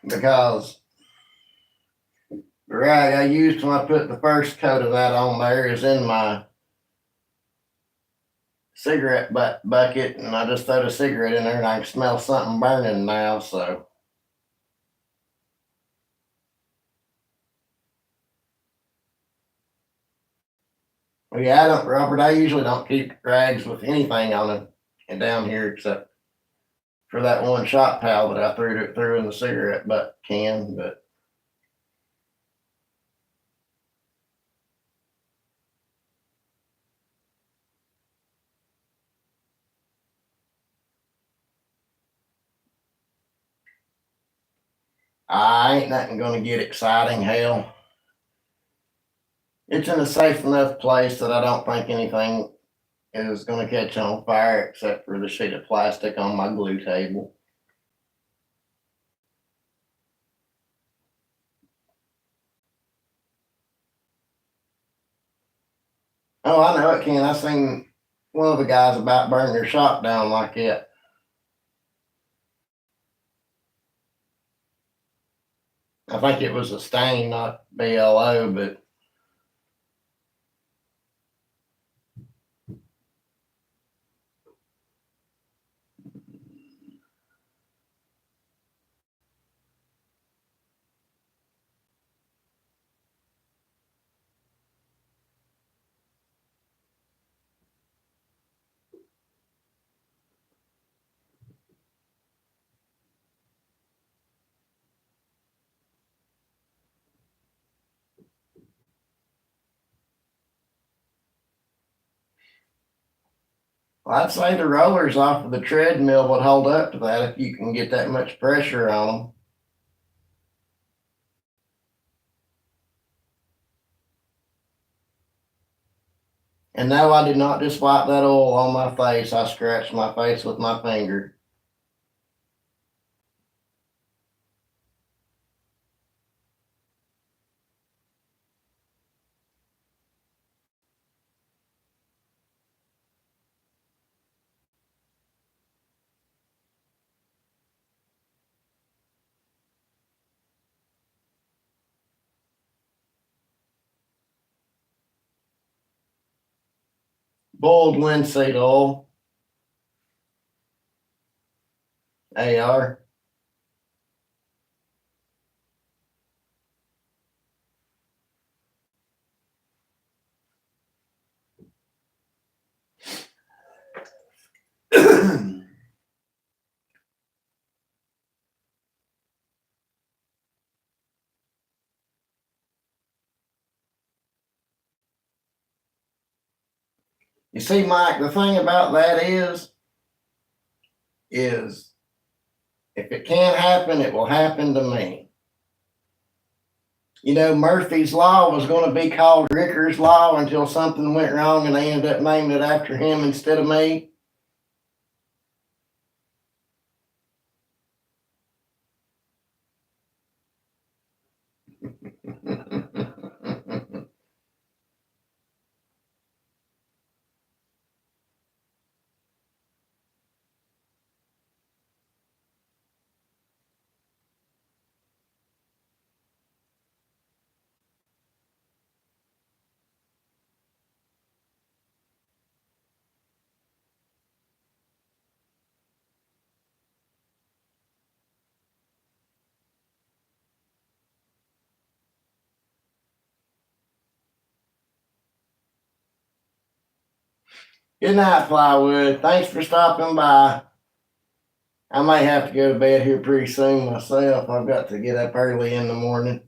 Because the rag I used when I put the first coat of that on there is in my cigarette bucket, and I just threw a cigarette in there and I can smell something burning now. So, well, yeah, I don't, Robert, I usually don't keep rags with anything on it and down here except for that one shot towel that I threw in the cigarette butt can. But I ain't nothing gonna get exciting. Hell, it's in a safe enough place that I don't think anything is gonna catch on fire except for the sheet of plastic on my glue table. Oh, I know it can. I seen one of the guys about burning their shop down like that. I think it was a stain, not BLO, but I'd say the rollers off of the treadmill would hold up to that if you can get that much pressure on them. And no, I did not just wipe that oil on my face. I scratched my face with my finger. Boiled linseed oil, AR. You see, Mike, the thing about that is if it can't happen, it will happen to me. You know, Murphy's Law was going to be called Ricker's Law until something went wrong and they ended up naming it after him instead of me. Good night, Plywood. Thanks for stopping by. I may have to go to bed here pretty soon myself. I've got to get up early in the morning.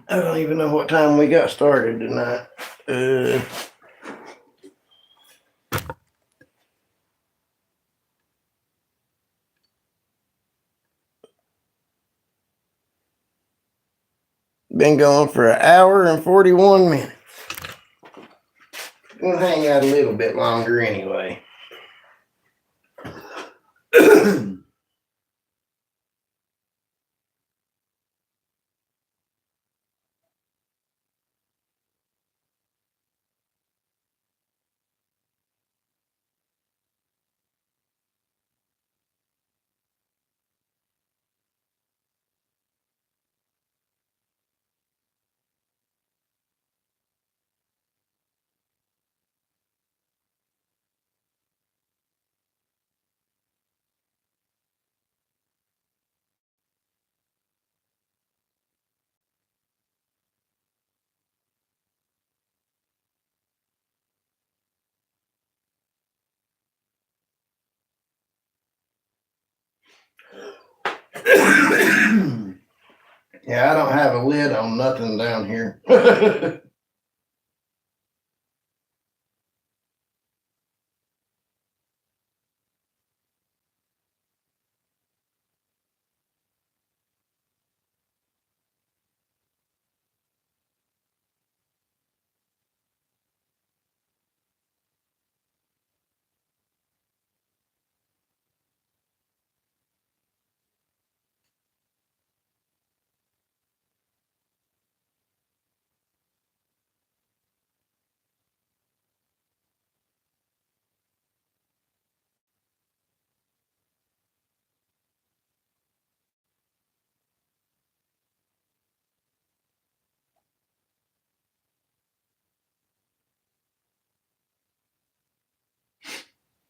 I don't even know what time we got started tonight. Been going for an hour and 41 minutes. We'll hang out a little bit longer anyway. Yeah, I don't have a lid on nothing down here.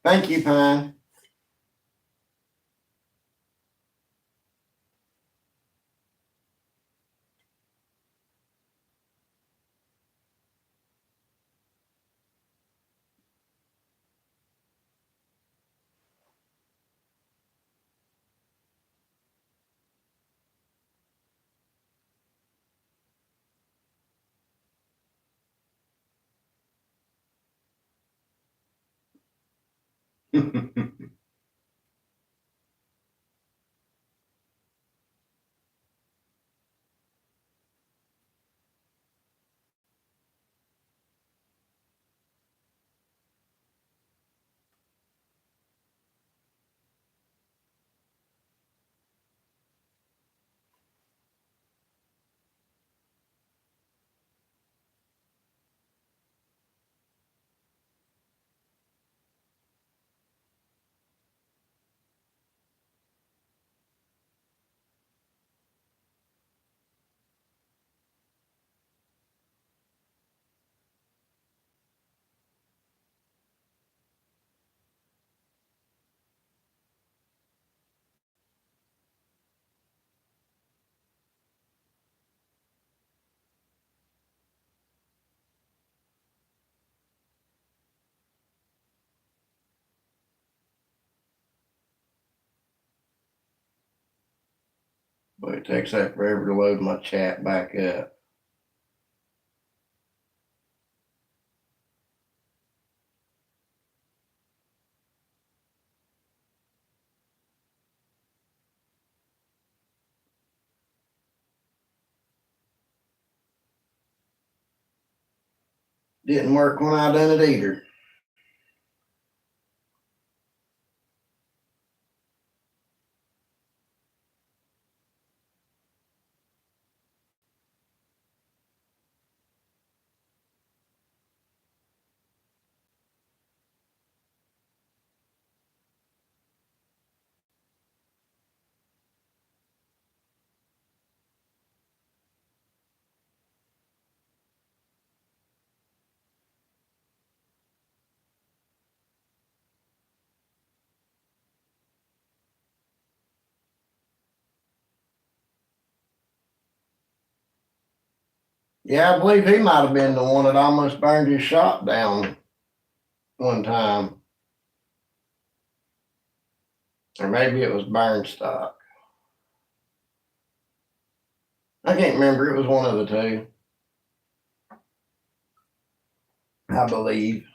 Thank you, Pine. But it takes that forever to load my chat back up. Didn't work when I done it either. Yeah, I believe he might have been the one that almost burned his shop down one time. Or maybe it was Burnstock. I can't remember. It was one of the two, I believe.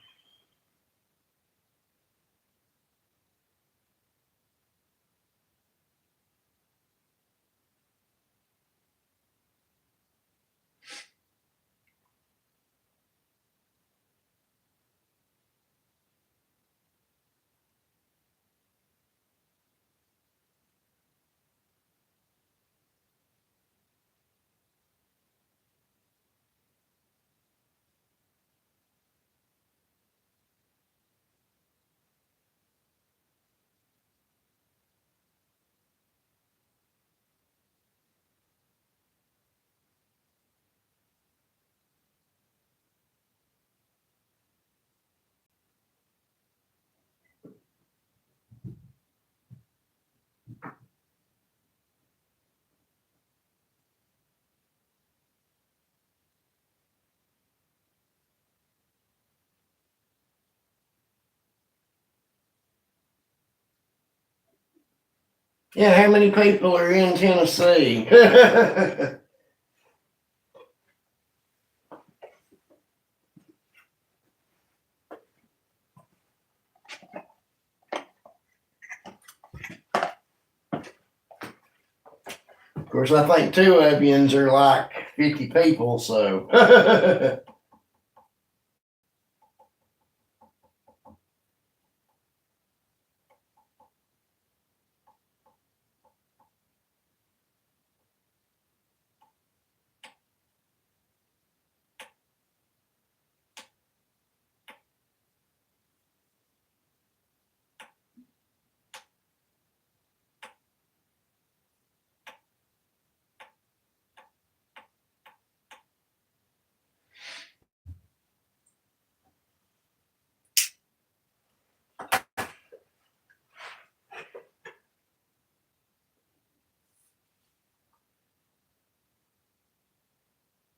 Yeah, how many people are in Tennessee? Of course, I think two of yous are like 50 people, so.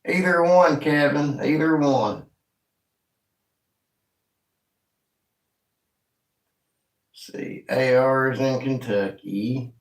Either one, Kevin, either one. Let's see, AR is in Kentucky.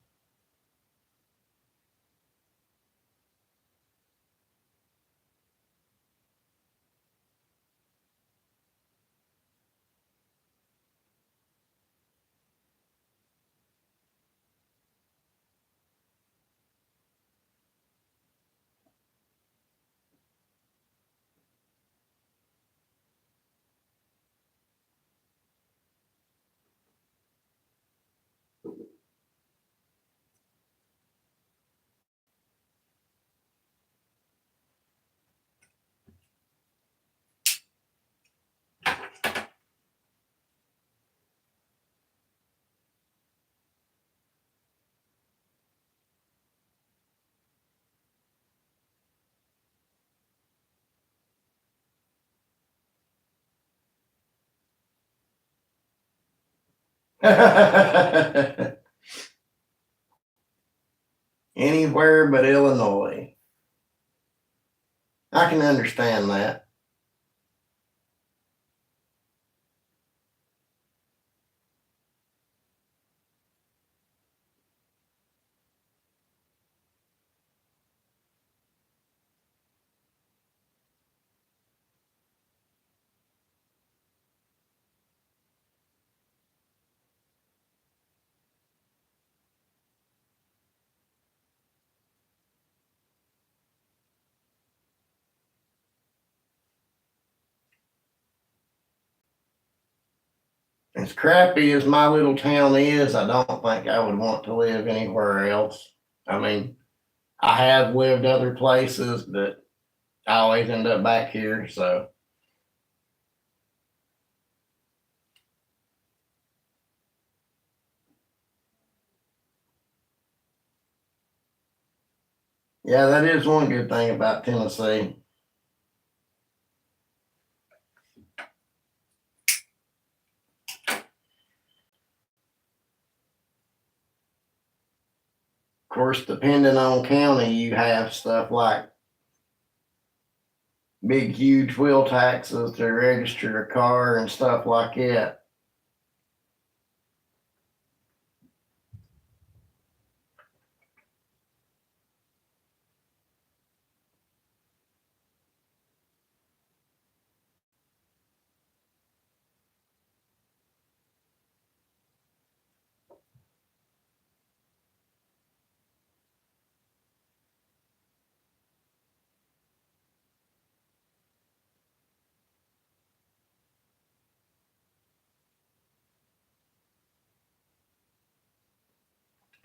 Anywhere but Illinois. I can understand that. As crappy as my little town is, I don't think I would want to live anywhere else. I mean, I have lived other places, but I always end up back here. So, yeah, that is one good thing about Tennessee. Of course, depending on county, you have stuff like big, huge wheel taxes to register a car and stuff like that.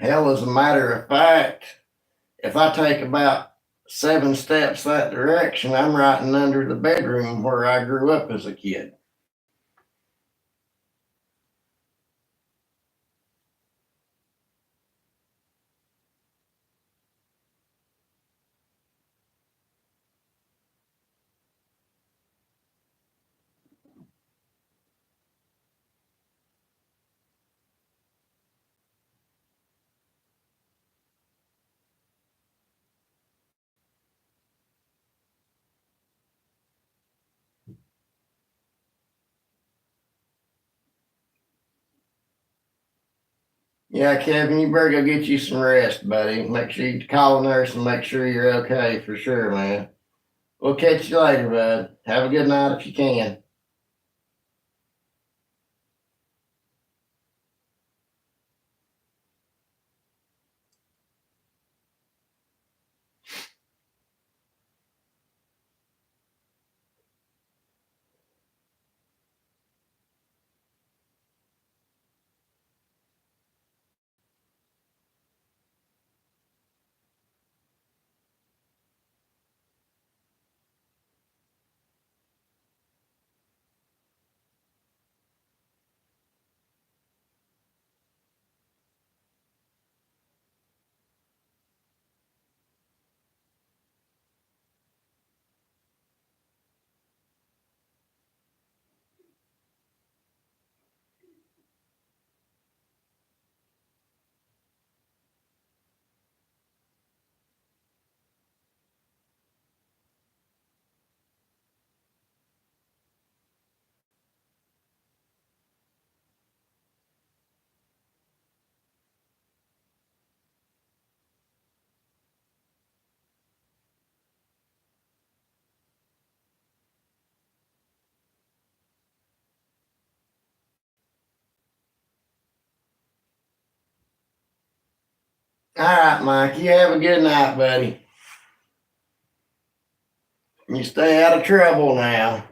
Hell, as a matter of fact, if I take about 7 steps that direction, I'm right under the bedroom where I grew up as a kid. Yeah, Kevin, you better go get you some rest, buddy. Make sure you call a nurse and make sure you're okay for sure, man. We'll catch you later, bud. Have a good night if you can. All right, Mike. You have a good night, buddy. You stay out of trouble now.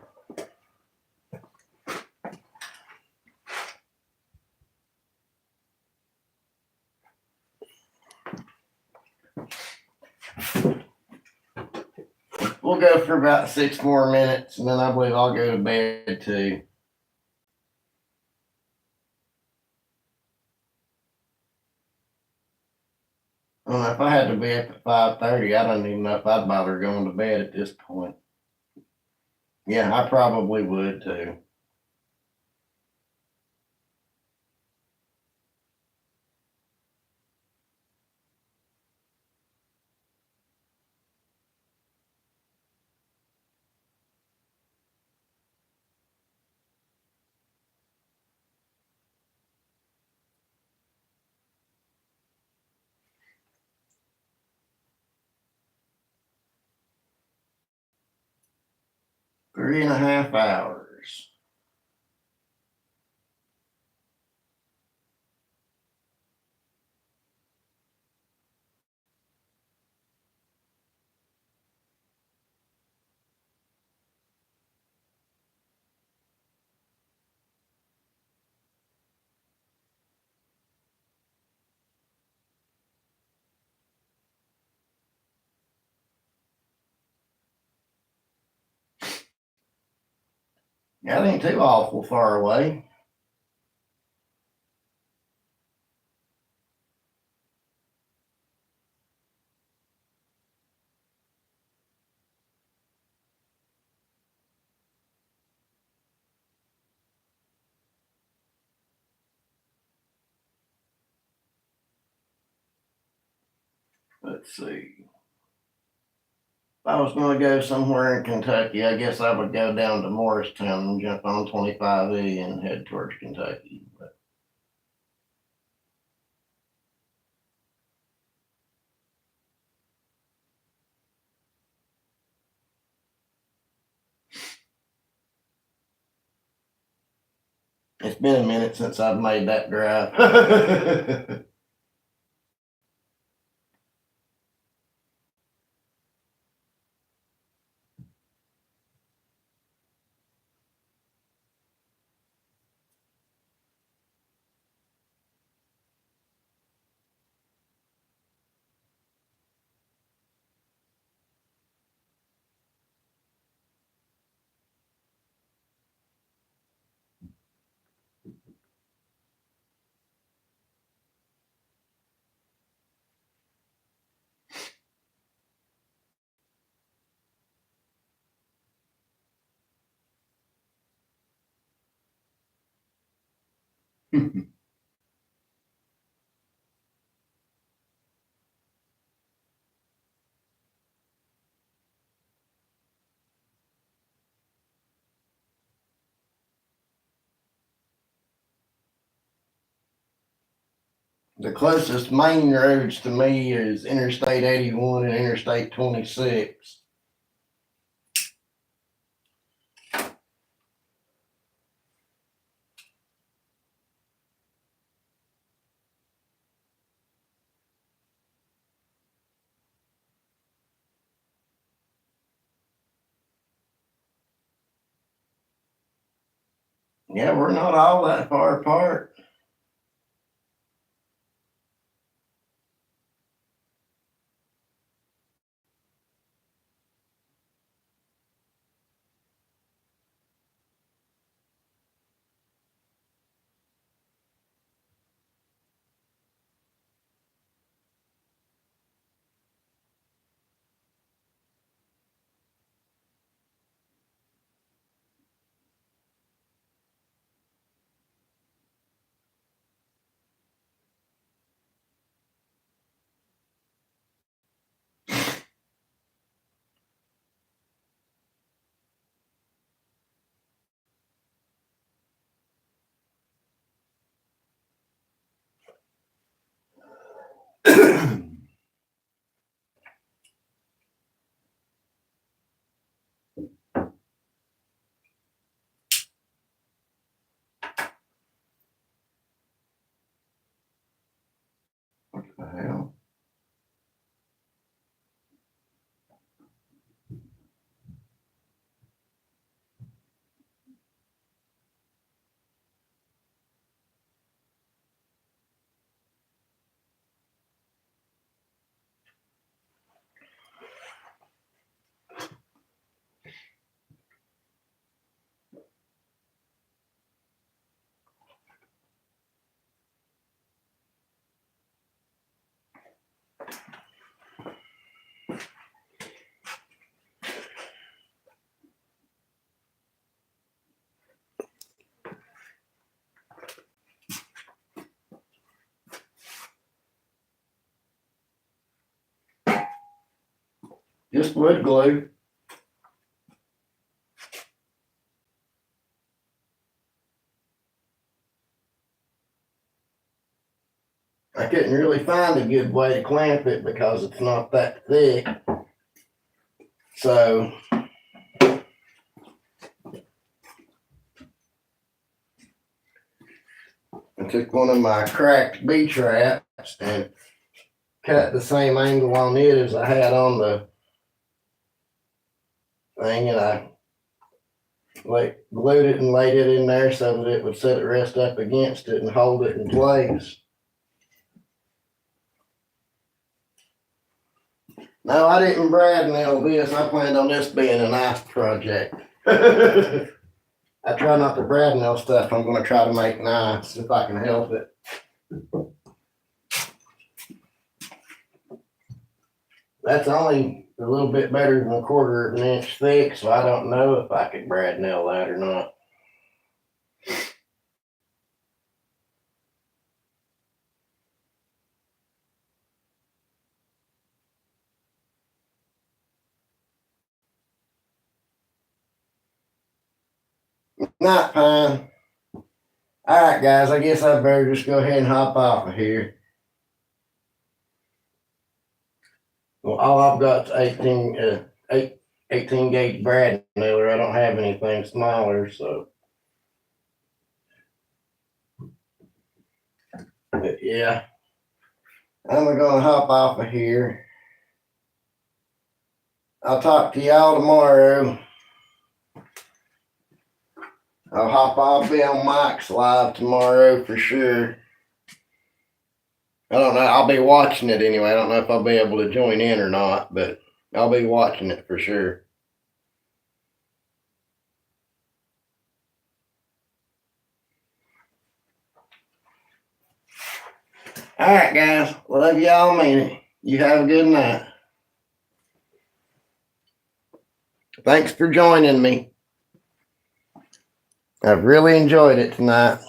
We'll go for about 6 more minutes, and then I believe I'll go to bed too. I don't know if I had to be up at 5:30. I don't even know if I'd bother going to bed at this point. Yeah, I probably would too. – 3.5 hours. That ain't too awful far away. Let's see. If I was going to go somewhere in Kentucky, I guess I would go down to Morristown and jump on 25E and head towards Kentucky. But it's been a minute since I've made that drive. The closest main roads to me is Interstate 81 and Interstate 26. Yeah, we're not all that far apart. What the hell? Just wood glue. I couldn't really find a good way to clamp it because it's not that thick. So I took one of my cracked B-traps and cut the same angle on it as I had on the thing, and I glued it and laid it in there so that it would set it rest up against it and hold it in place. No, I didn't brad nail this. I planned on this being a nice project. I try not to brad nail stuff. I'm going to try to make nice if I can help it. That's only a little bit better than a quarter of an inch thick, so I don't know if I could brad nail that or not. Night pine. All right, guys, I guess I better just go ahead and hop off of here. Well, all I've got is 18 gauge brad nailer. I don't have anything smaller, so. But yeah, I'm gonna hop off of here. I'll talk to y'all tomorrow. I'll be on Mike's live tomorrow for sure. I don't know. I'll be watching it anyway. I don't know if I'll be able to join in or not, but I'll be watching it for sure. All right, guys. Love y'all, mean it. You have a good night. Thanks for joining me. I've really enjoyed it tonight.